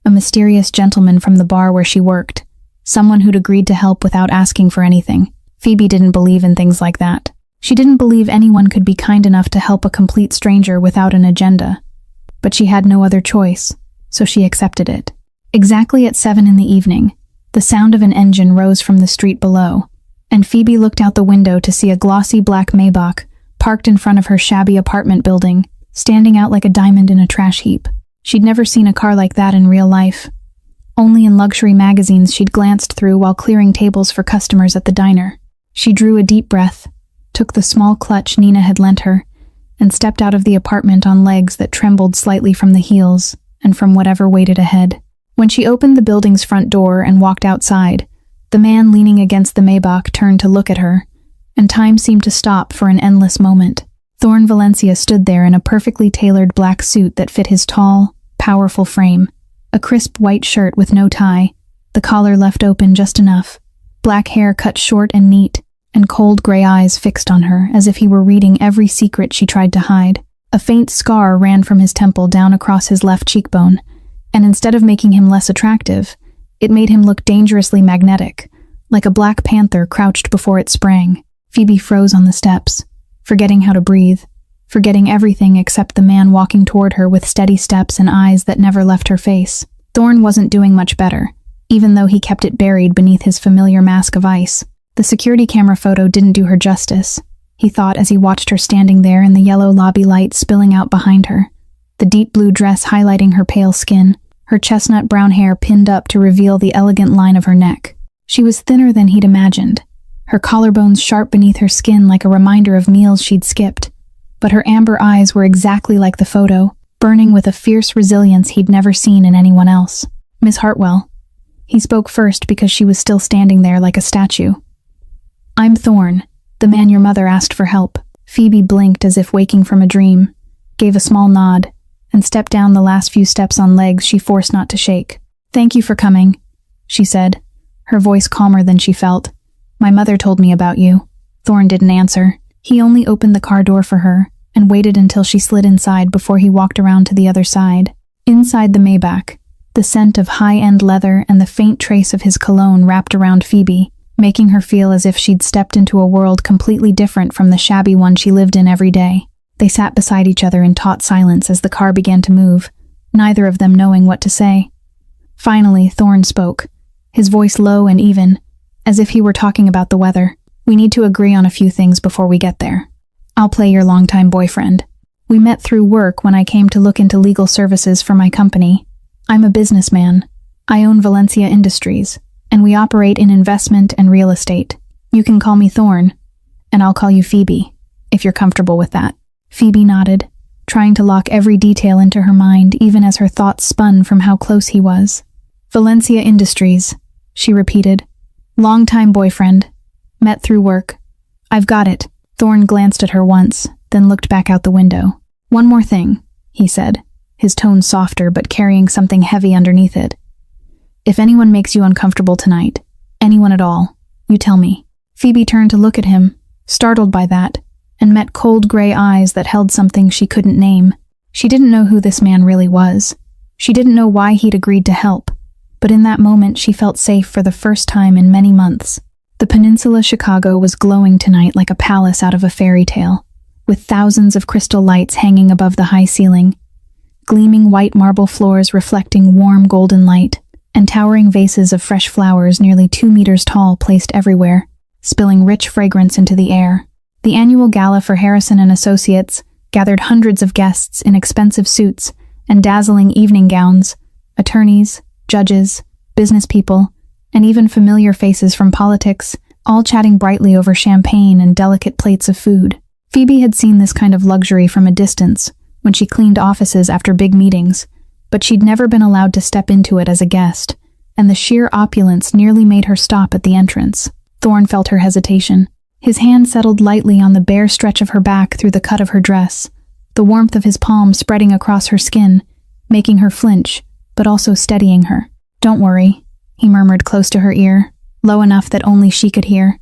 a mysterious gentleman from the bar where she worked, someone who'd agreed to help without asking for anything. Phoebe didn't believe in things like that. She didn't believe anyone could be kind enough to help a complete stranger without an agenda. But she had no other choice, so she accepted it. Exactly at 7 in the evening, the sound of an engine rose from the street below, and Phoebe looked out the window to see a glossy black Maybach parked in front of her shabby apartment building, standing out like a diamond in a trash heap. She'd never seen a car like that in real life. Only in luxury magazines she'd glanced through while clearing tables for customers at the diner. She drew a deep breath, took the small clutch Nina had lent her, and stepped out of the apartment on legs that trembled slightly from the heels and from whatever waited ahead. When she opened the building's front door and walked outside, the man leaning against the Maybach turned to look at her, and time seemed to stop for an endless moment. Thorne Valencia stood there in a perfectly tailored black suit that fit his tall, powerful frame, a crisp white shirt with no tie, the collar left open just enough, black hair cut short and neat, and cold gray eyes fixed on her as if he were reading every secret she tried to hide. A faint scar ran from his temple down across his left cheekbone, and instead of making him less attractive, it made him look dangerously magnetic, like a black panther crouched before it sprang. Phoebe froze on the steps, forgetting how to breathe, forgetting everything except the man walking toward her with steady steps and eyes that never left her face. Thorn wasn't doing much better, even though he kept it buried beneath his familiar mask of ice. The security camera photo didn't do her justice, he thought as he watched her standing there in the yellow lobby light spilling out behind her, the deep blue dress highlighting her pale skin, her chestnut brown hair pinned up to reveal the elegant line of her neck. She was thinner than he'd imagined, her collarbones sharp beneath her skin like a reminder of meals she'd skipped. But her amber eyes were exactly like the photo, burning with a fierce resilience he'd never seen in anyone else. "Miss Hartwell." He spoke first because she was still standing there like a statue. "I'm Thorn, the man your mother asked for help." Phoebe blinked as if waking from a dream, gave a small nod, and stepped down the last few steps on legs she forced not to shake. "Thank you for coming," she said, her voice calmer than she felt. "My mother told me about you." Thorn didn't answer. He only opened the car door for her and waited until she slid inside before he walked around to the other side. Inside the Maybach, the scent of high-end leather and the faint trace of his cologne wrapped around Phoebe, making her feel as if she'd stepped into a world completely different from the shabby one she lived in every day. They sat beside each other in taut silence as the car began to move, neither of them knowing what to say. Finally, Thorn spoke, his voice low and even, as if he were talking about the weather. "We need to agree on a few things before we get there. I'll play your longtime boyfriend. We met through work when I came to look into legal services for my company. I'm a businessman. I own Valencia Industries, and we operate in investment and real estate. You can call me Thorn, and I'll call you Phoebe, if you're comfortable with that." Phoebe nodded, trying to lock every detail into her mind even as her thoughts spun from how close he was. "Valencia Industries," she repeated. "Longtime boyfriend. Met through work. I've got it." Thorn glanced at her once, then looked back out the window. "One more thing," he said, his tone softer but carrying something heavy underneath it. "If anyone makes you uncomfortable tonight, anyone at all, you tell me." Phoebe turned to look at him, startled by that, and met cold gray eyes that held something she couldn't name. She didn't know who this man really was. She didn't know why he'd agreed to help, but in that moment she felt safe for the first time in many months. The peninsula Chicago was glowing tonight like a palace out of a fairy tale, with thousands of crystal lights hanging above the high ceiling, gleaming white marble floors reflecting warm golden light, and towering vases of fresh flowers nearly 2 meters tall placed everywhere, spilling rich fragrance into the air. The annual gala for Harrison and Associates gathered hundreds of guests in expensive suits and dazzling evening gowns, attorneys, judges, business people, and even familiar faces from politics, all chatting brightly over champagne and delicate plates of food. Phoebe had seen this kind of luxury from a distance when she cleaned offices after big meetings, but she'd never been allowed to step into it as a guest, and the sheer opulence nearly made her stop at the entrance. Thorn felt her hesitation. His hand settled lightly on the bare stretch of her back through the cut of her dress, the warmth of his palm spreading across her skin, making her flinch, but also steadying her. "Don't worry," he murmured close to her ear, low enough that only she could hear.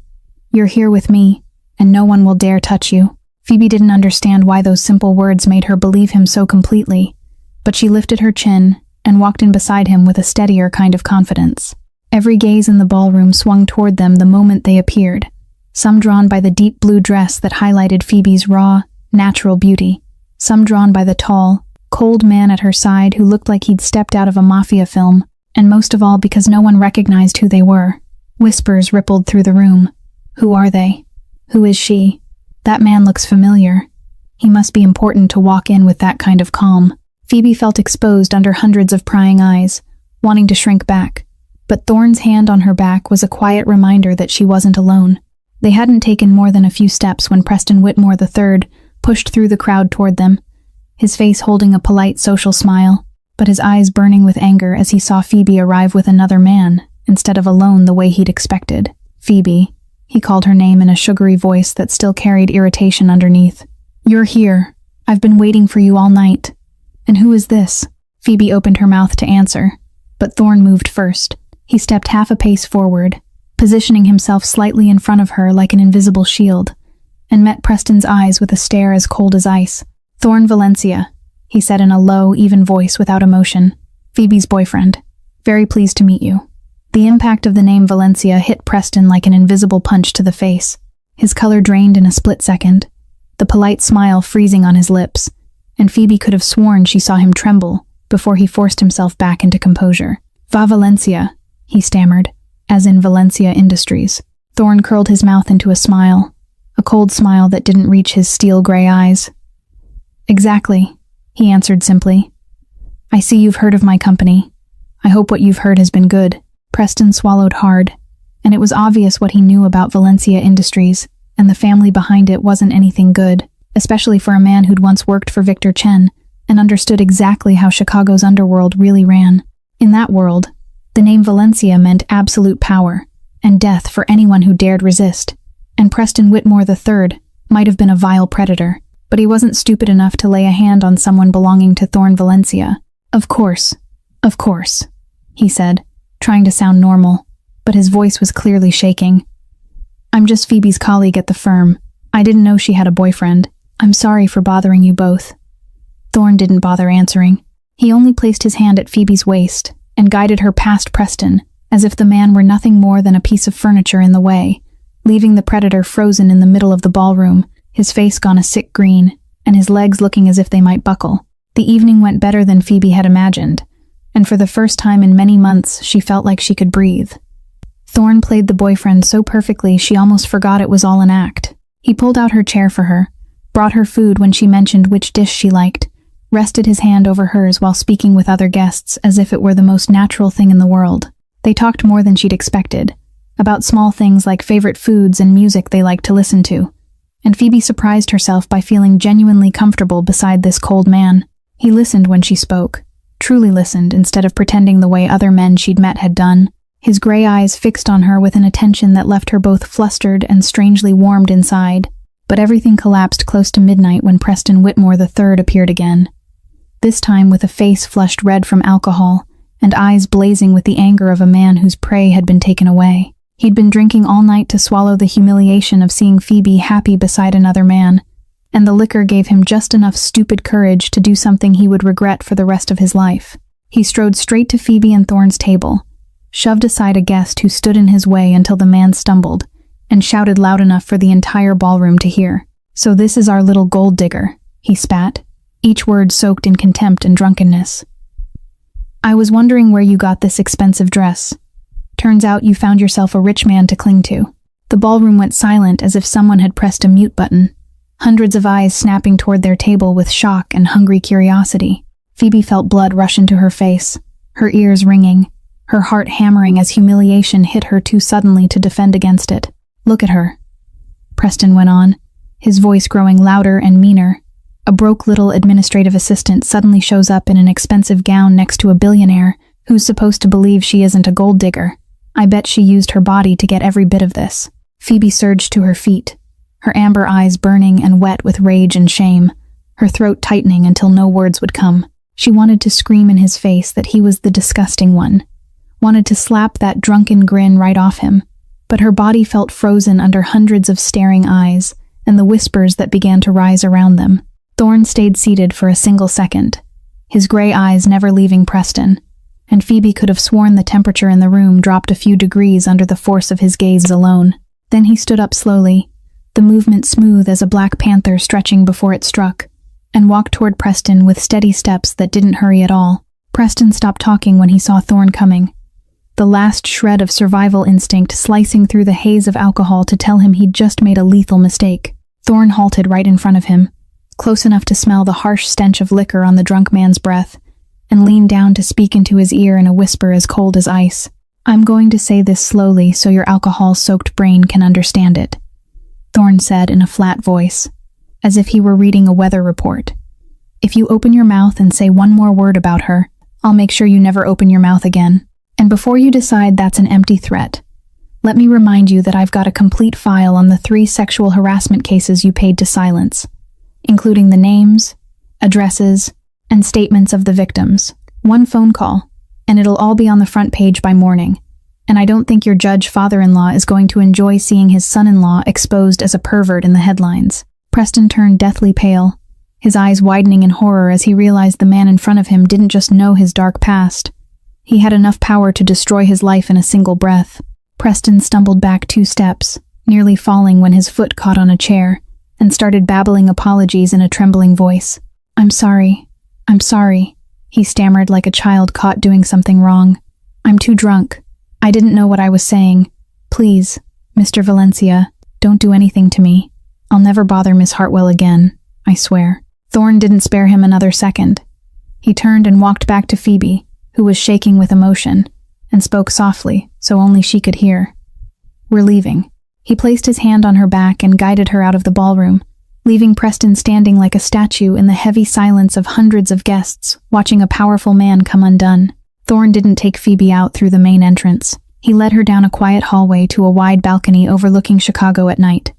"You're here with me, and no one will dare touch you." Phoebe didn't understand why those simple words made her believe him so completely, but she lifted her chin and walked in beside him with a steadier kind of confidence. Every gaze in the ballroom swung toward them the moment they appeared, some drawn by the deep blue dress that highlighted Phoebe's raw, natural beauty, some drawn by the tall, cold man at her side who looked like he'd stepped out of a Mafia film, and most of all because no one recognized who they were. Whispers rippled through the room. "Who are they? Who is she? That man looks familiar. He must be important to walk in with that kind of calm." Phoebe felt exposed under hundreds of prying eyes, wanting to shrink back, but Thorn's hand on her back was a quiet reminder that she wasn't alone. They hadn't taken more than a few steps when Preston Whitmore III pushed through the crowd toward them, his face holding a polite social smile, but his eyes burning with anger as he saw Phoebe arrive with another man, instead of alone the way he'd expected. "Phoebe," he called her name in a sugary voice that still carried irritation underneath. "You're here. I've been waiting for you all night." "And who is this?" Phoebe opened her mouth to answer, but Thorn moved first. He stepped half a pace forward, positioning himself slightly in front of her like an invisible shield, and met Preston's eyes with a stare as cold as ice. "Thorn Valencia," he said in a low, even voice without emotion. "Phoebe's boyfriend. Very pleased to meet you." The impact of the name Valencia hit Preston like an invisible punch to the face. His color drained in a split second, the polite smile freezing on his lips, and Phoebe could have sworn she saw him tremble before he forced himself back into composure. "Va Valencia," he stammered, as in Valencia Industries. Thorn curled his mouth into a smile, a cold smile that didn't reach his steel-gray eyes. "Exactly," he answered simply. "I see you've heard of my company. I hope what you've heard has been good." Preston swallowed hard, and it was obvious what he knew about Valencia Industries, and the family behind it wasn't anything good, especially for a man who'd once worked for Victor Chen and understood exactly how Chicago's underworld really ran. In that world, the name Valencia meant absolute power and death for anyone who dared resist, and Preston Whitmore III might have been a vile predator, but he wasn't stupid enough to lay a hand on someone belonging to Thorn Valencia. Of course, he said, trying to sound normal, but his voice was clearly shaking. "I'm just Phoebe's colleague at the firm. I didn't know she had a boyfriend. I'm sorry for bothering you both." Thorn didn't bother answering. He only placed his hand at Phoebe's waist and guided her past Preston, as if the man were nothing more than a piece of furniture in the way, leaving the predator frozen in the middle of the ballroom, his face gone a sick green, and his legs looking as if they might buckle. The evening went better than Phoebe had imagined, and for the first time in many months she felt like she could breathe. Thorn played the boyfriend so perfectly she almost forgot it was all an act. He pulled out her chair for her, brought her food when she mentioned which dish she liked, rested his hand over hers while speaking with other guests as if it were the most natural thing in the world. They talked more than she'd expected, about small things like favorite foods and music they liked to listen to, and Phoebe surprised herself by feeling genuinely comfortable beside this cold man. He listened when she spoke, truly listened instead of pretending the way other men she'd met had done, his gray eyes fixed on her with an attention that left her both flustered and strangely warmed inside. But everything collapsed close to midnight when Preston Whitmore III appeared again, this time with a face flushed red from alcohol and eyes blazing with the anger of a man whose prey had been taken away. He'd been drinking all night to swallow the humiliation of seeing Phoebe happy beside another man, and the liquor gave him just enough stupid courage to do something he would regret for the rest of his life. He strode straight to Phoebe and Thorn's table, shoved aside a guest who stood in his way until the man stumbled, and shouted loud enough for the entire ballroom to hear. "So this is our little gold digger," he spat, each word soaked in contempt and drunkenness. "I was wondering where you got this expensive dress. Turns out you found yourself a rich man to cling to." The ballroom went silent as if someone had pressed a mute button, hundreds of eyes snapping toward their table with shock and hungry curiosity. Phoebe felt blood rush into her face, her ears ringing, her heart hammering as humiliation hit her too suddenly to defend against it. "Look at her," Preston went on, his voice growing louder and meaner. "A broke little administrative assistant suddenly shows up in an expensive gown next to a billionaire who's supposed to believe she isn't a gold digger. I bet she used her body to get every bit of this." Phoebe surged to her feet, her amber eyes burning and wet with rage and shame, her throat tightening until no words would come. She wanted to scream in his face that he was the disgusting one, wanted to slap that drunken grin right off him, but her body felt frozen under hundreds of staring eyes and the whispers that began to rise around them. Thorn stayed seated for a single second, his gray eyes never leaving Preston, and Phoebe could have sworn the temperature in the room dropped a few degrees under the force of his gaze alone. Then he stood up slowly, the movement smooth as a black panther stretching before it struck, and walked toward Preston with steady steps that didn't hurry at all. Preston stopped talking when he saw Thorn coming, the last shred of survival instinct slicing through the haze of alcohol to tell him he'd just made a lethal mistake. Thorn halted right in front of him, close enough to smell the harsh stench of liquor on the drunk man's breath, and leaned down to speak into his ear in a whisper as cold as ice. "I'm going to say this slowly so your alcohol-soaked brain can understand it," Thorn said in a flat voice, as if he were reading a weather report. "If you open your mouth and say one more word about her, I'll make sure you never open your mouth again. And before you decide that's an empty threat, let me remind you that I've got a complete file on the 3 sexual harassment cases you paid to silence, including the names, addresses, and statements of the victims. 1 phone call, and it'll all be on the front page by morning. and I don't think your judge father-in-law is going to enjoy seeing his son-in-law exposed as a pervert in the headlines." Preston turned deathly pale, his eyes widening in horror as he realized the man in front of him didn't just know his dark past. He had enough power to destroy his life in a single breath. Preston stumbled back 2 steps, nearly falling when his foot caught on a chair, and started babbling apologies in a trembling voice. I'm sorry, he stammered like a child caught doing something wrong. "I'm too drunk. I didn't know what I was saying. Please, Mr. Valencia, don't do anything to me. I'll never bother Miss Hartwell again, I swear." Thorne didn't spare him another second. He turned and walked back to Phoebe, who was shaking with emotion, and spoke softly, so only she could hear. "We're leaving." He placed his hand on her back and guided her out of the ballroom, leaving Preston standing like a statue in the heavy silence of hundreds of guests, watching a powerful man come undone. Thorne didn't take Phoebe out through the main entrance. He led her down a quiet hallway to a wide balcony overlooking Chicago at night,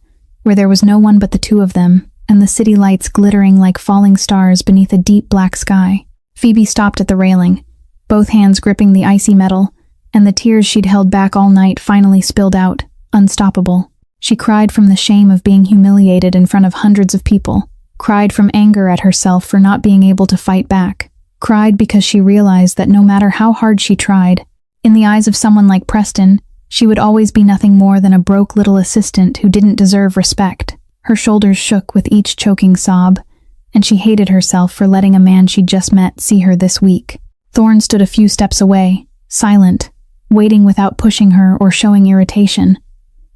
where there was no one but the 2 of them, and the city lights glittering like falling stars beneath a deep black sky. Phoebe stopped at the railing, both hands gripping the icy metal, and the tears she'd held back all night finally spilled out, unstoppable. She cried from the shame of being humiliated in front of hundreds of people, cried from anger at herself for not being able to fight back, cried because she realized that no matter how hard she tried, in the eyes of someone like Preston, she would always be nothing more than a broke little assistant who didn't deserve respect. Her shoulders shook with each choking sob, and she hated herself for letting a man she'd just met see her this weak. Thorne stood a few steps away, silent, waiting without pushing her or showing irritation,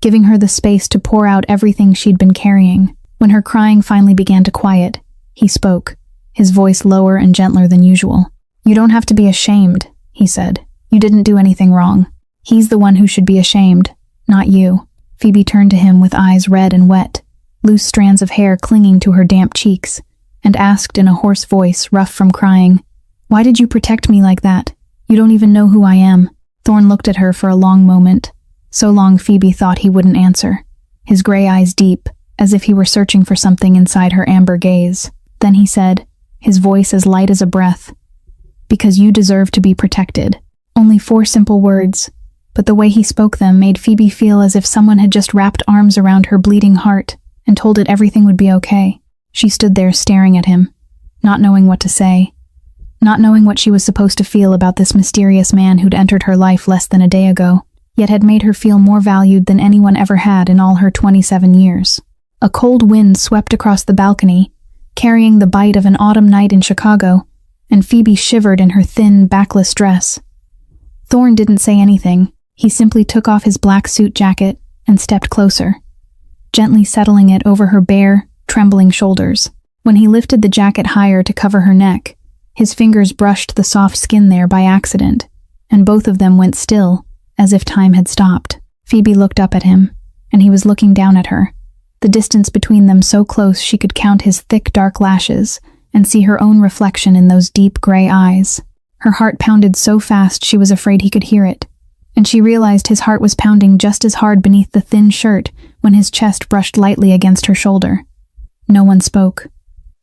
giving her the space to pour out everything she'd been carrying. When her crying finally began to quiet, he spoke, his voice lower and gentler than usual. "You don't have to be ashamed," he said. "You didn't do anything wrong. He's the one who should be ashamed, not you." Phoebe turned to him with eyes red and wet, loose strands of hair clinging to her damp cheeks, and asked in a hoarse voice, rough from crying, "Why did you protect me like that? You don't even know who I am." Thorne looked at her for a long moment, so long Phoebe thought he wouldn't answer, his gray eyes deep, as if he were searching for something inside her amber gaze. Then he said, his voice as light as a breath, "Because you deserve to be protected." Only 4 simple words, but the way he spoke them made Phoebe feel as if someone had just wrapped arms around her bleeding heart and told it everything would be okay. She stood there staring at him, not knowing what to say, not knowing what she was supposed to feel about this mysterious man who'd entered her life less than a day ago, yet had made her feel more valued than anyone ever had in all her 27 years. A cold wind swept across the balcony, carrying the bite of an autumn night in Chicago, and Phoebe shivered in her thin, backless dress. Thorne didn't say anything. He simply took off his black suit jacket and stepped closer, gently settling it over her bare, trembling shoulders. When he lifted the jacket higher to cover her neck, his fingers brushed the soft skin there by accident, and both of them went still, as if time had stopped. Phoebe looked up at him, and he was looking down at her, the distance between them so close she could count his thick dark lashes and see her own reflection in those deep gray eyes. Her heart pounded so fast she was afraid he could hear it, and she realized his heart was pounding just as hard beneath the thin shirt when his chest brushed lightly against her shoulder. No one spoke.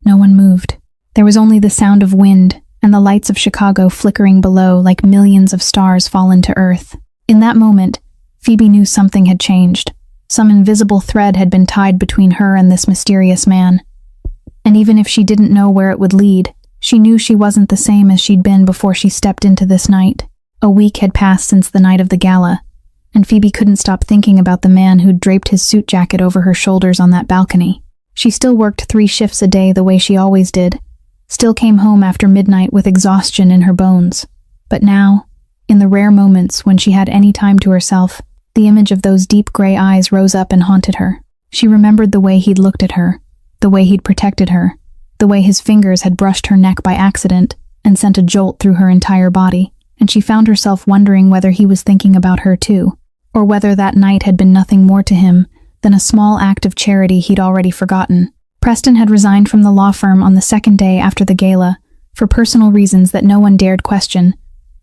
No one moved. There was only the sound of wind and the lights of Chicago flickering below like millions of stars fallen to earth. In that moment, Phoebe knew something had changed. Some invisible thread had been tied between her and this mysterious man. And even if she didn't know where it would lead, she knew she wasn't the same as she'd been before she stepped into this night. A week had passed since the night of the gala, and Phoebe couldn't stop thinking about the man who'd draped his suit jacket over her shoulders on that balcony. She still worked 3 shifts a day the way she always did, still came home after midnight with exhaustion in her bones. But now, in the rare moments when she had any time to herself, the image of those deep gray eyes rose up and haunted her. She remembered the way he'd looked at her, the way he'd protected her, the way his fingers had brushed her neck by accident and sent a jolt through her entire body, and she found herself wondering whether he was thinking about her too, or whether that night had been nothing more to him than a small act of charity he'd already forgotten. Preston had resigned from the law firm on the 2nd day after the gala, for personal reasons that no one dared question,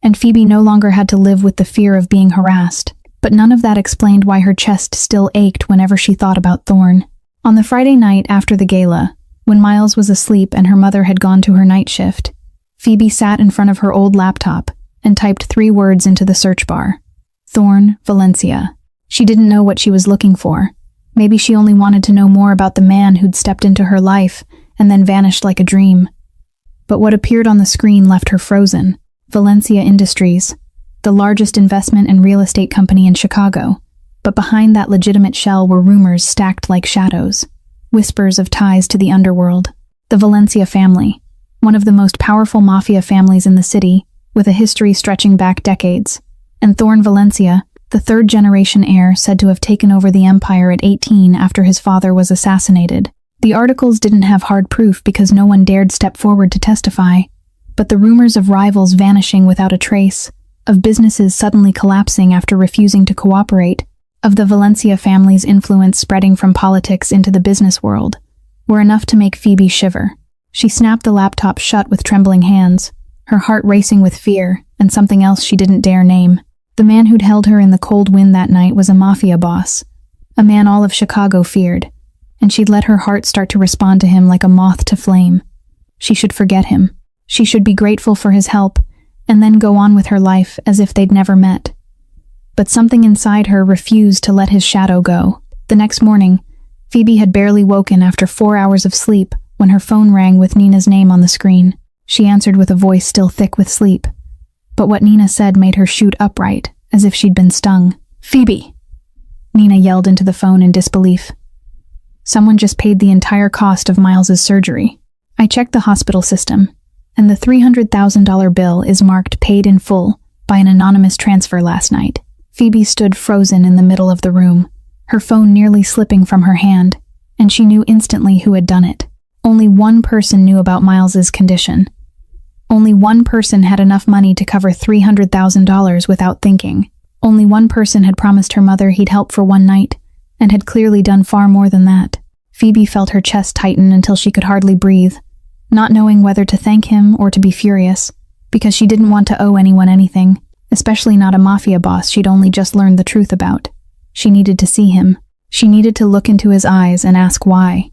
and Phoebe no longer had to live with the fear of being harassed. But none of that explained why her chest still ached whenever she thought about Thorne. On the Friday night after the gala, when Miles was asleep and her mother had gone to her night shift, Phoebe sat in front of her old laptop and typed 3 words into the search bar. Thorn, Valencia. She didn't know what she was looking for. Maybe she only wanted to know more about the man who'd stepped into her life and then vanished like a dream. But what appeared on the screen left her frozen. Valencia Industries, the largest investment and real estate company in Chicago. But behind that legitimate shell were rumors stacked like shadows. Whispers of ties to the underworld. The Valencia family, one of the most powerful mafia families in the city, with a history stretching back decades. And Thorn Valencia, the third-generation heir, said to have taken over the empire at 18 after his father was assassinated. The articles didn't have hard proof because no one dared step forward to testify, but the rumors of rivals vanishing without a trace, of businesses suddenly collapsing after refusing to cooperate, of the Valencia family's influence spreading from politics into the business world, were enough to make Phoebe shiver. She snapped the laptop shut with trembling hands, her heart racing with fear and something else she didn't dare name. The man who'd held her in the cold wind that night was a mafia boss, a man all of Chicago feared, and she'd let her heart start to respond to him like a moth to flame. She should forget him. She should be grateful for his help, and then go on with her life as if they'd never met. But something inside her refused to let his shadow go. The next morning, Phoebe had barely woken after 4 hours of sleep when her phone rang with Nina's name on the screen. She answered with a voice still thick with sleep. But what Nina said made her shoot upright, as if she'd been stung. "Phoebe!" Nina yelled into the phone in disbelief. "Someone just paid the entire cost of Miles's surgery. I checked the hospital system, and the $300,000 bill is marked paid in full by an anonymous transfer last night." Phoebe stood frozen in the middle of the room, her phone nearly slipping from her hand, and she knew instantly who had done it. Only one person knew about Miles's condition. Only one person had enough money to cover $300,000 without thinking. Only one person had promised her mother he'd help for one night, and had clearly done far more than that. Phoebe felt her chest tighten until she could hardly breathe, not knowing whether to thank him or to be furious, because she didn't want to owe anyone anything, especially not a mafia boss she'd only just learned the truth about. She needed to see him. She needed to look into his eyes and ask why.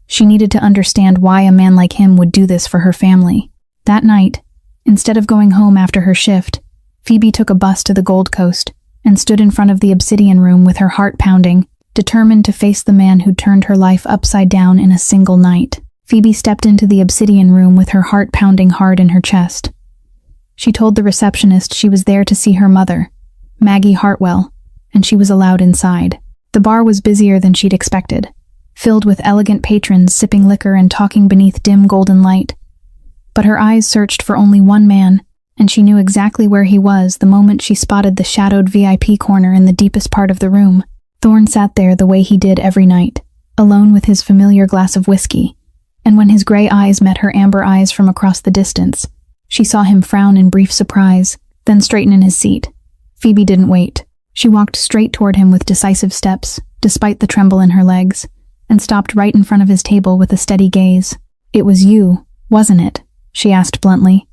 She needed to understand why a man like him would do this for her family. That night, instead of going home after her shift, Phoebe took a bus to the Gold Coast and stood in front of the Obsidian Room with her heart pounding, determined to face the man who'd turned her life upside down in a single night. Phoebe stepped into the Obsidian Room with her heart pounding hard in her chest. She told the receptionist she was there to see her mother, Maggie Hartwell, and she was allowed inside. The bar was busier than she'd expected, filled with elegant patrons sipping liquor and talking beneath dim golden light. But her eyes searched for only one man, and she knew exactly where he was the moment she spotted the shadowed VIP corner in the deepest part of the room. Thorn sat there the way he did every night, alone with his familiar glass of whiskey, and when his gray eyes met her amber eyes from across the distance, she saw him frown in brief surprise, then straighten in his seat. Phoebe didn't wait. She walked straight toward him with decisive steps, despite the tremble in her legs, and stopped right in front of his table with a steady gaze. "It was you, wasn't it?" she asked bluntly.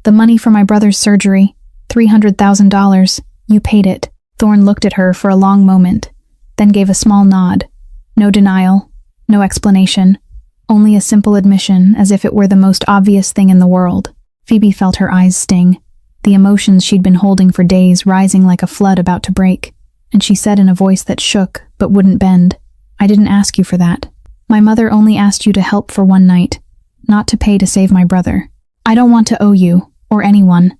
"The money for my brother's surgery, $300,000, you paid it." Thorn looked at her for a long moment, then gave a small nod. No denial, no explanation, only a simple admission as if it were the most obvious thing in the world. Phoebe felt her eyes sting, the emotions she'd been holding for days rising like a flood about to break, and she said in a voice that shook but wouldn't bend, "I didn't ask you for that. My mother only asked you to help for one night, not to pay to save my brother. I don't want to owe you, or anyone."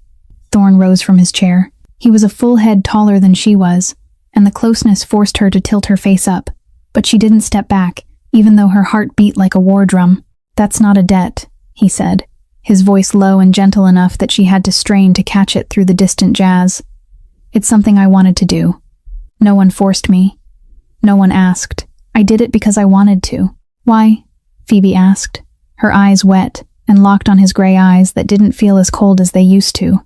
Thorn rose from his chair. He was a full head taller than she was, and the closeness forced her to tilt her face up, but she didn't step back, even though her heart beat like a war drum. "That's not a debt," he said, his voice low and gentle enough that she had to strain to catch it through the distant jazz. "It's something I wanted to do. No one forced me. No one asked. I did it because I wanted to." "Why?" Phoebe asked, her eyes wet and locked on his gray eyes that didn't feel as cold as they used to.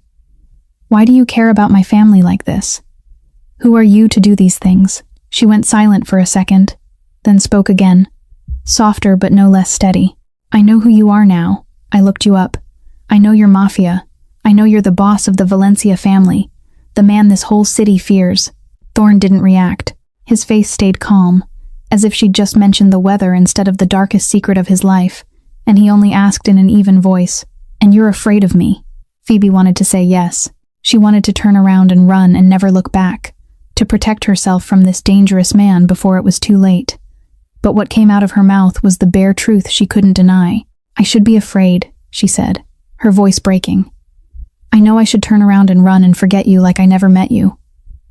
"Why do you care about my family like this? Who are you to do these things?" She went silent for a second, then spoke again, softer but no less steady. "I know who you are now. I looked you up. I know you're Mafia. I know you're the boss of the Valencia family, the man this whole city fears." Thorn didn't react. His face stayed calm, as if she'd just mentioned the weather instead of the darkest secret of his life, and he only asked in an even voice, "And you're afraid of me?" Phoebe wanted to say yes. She wanted to turn around and run and never look back, to protect herself from this dangerous man before it was too late. But what came out of her mouth was the bare truth she couldn't deny. "I should be afraid," she said, her voice breaking. "I know I should turn around and run and forget you like I never met you.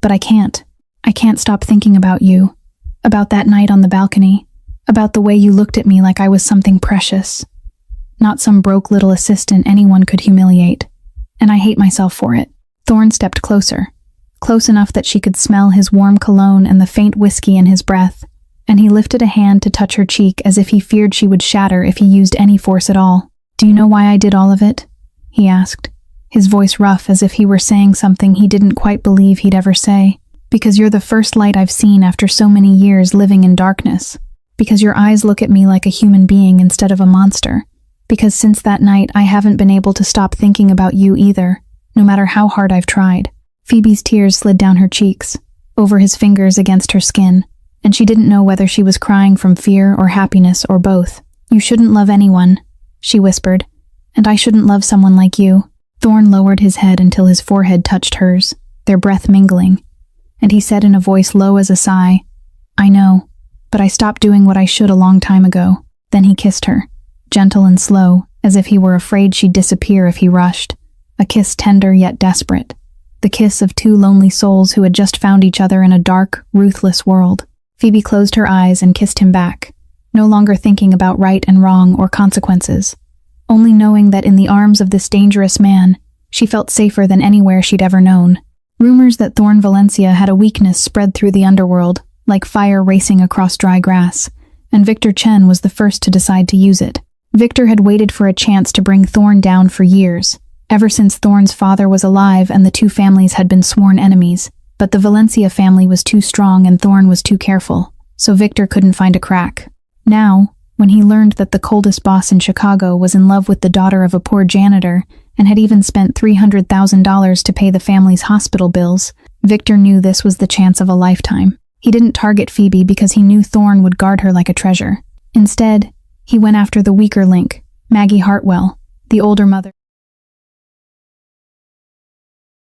But I can't. I can't stop thinking about you. About that night on the balcony. About the way you looked at me like I was something precious. Not some broke little assistant anyone could humiliate. And I hate myself for it." Thorn stepped closer, close enough that she could smell his warm cologne and the faint whiskey in his breath, and he lifted a hand to touch her cheek as if he feared she would shatter if he used any force at all. "Do you know why I did all of it?" he asked, his voice rough as if he were saying something he didn't quite believe he'd ever say. "Because you're the first light I've seen after so many years living in darkness. Because your eyes look at me like a human being instead of a monster. Because since that night I haven't been able to stop thinking about you either, no matter how hard I've tried." Phoebe's tears slid down her cheeks, over his fingers against her skin, and she didn't know whether she was crying from fear or happiness or both. "You shouldn't love anyone," she whispered, "and I shouldn't love someone like you." Thorn lowered his head until his forehead touched hers, their breath mingling, and he said in a voice low as a sigh, "I know, but I stopped doing what I should a long time ago." Then he kissed her, gentle and slow, as if he were afraid she'd disappear if he rushed. A kiss tender yet desperate. The kiss of two lonely souls who had just found each other in a dark, ruthless world. Phoebe closed her eyes and kissed him back, no longer thinking about right and wrong or consequences, only knowing that in the arms of this dangerous man, she felt safer than anywhere she'd ever known. Rumors that Thorn Valencia had a weakness spread through the underworld, like fire racing across dry grass, and Victor Chen was the first to decide to use it. Victor had waited for a chance to bring Thorn down for years, ever since Thorn's father was alive and the two families had been sworn enemies. But the Valencia family was too strong and Thorn was too careful, so Victor couldn't find a crack. Now, when he learned that the coldest boss in Chicago was in love with the daughter of a poor janitor and had even spent $300,000 to pay the family's hospital bills, Victor knew this was the chance of a lifetime. He didn't target Phoebe because he knew Thorn would guard her like a treasure. Instead, he went after the weaker link, Maggie Hartwell, the older mother.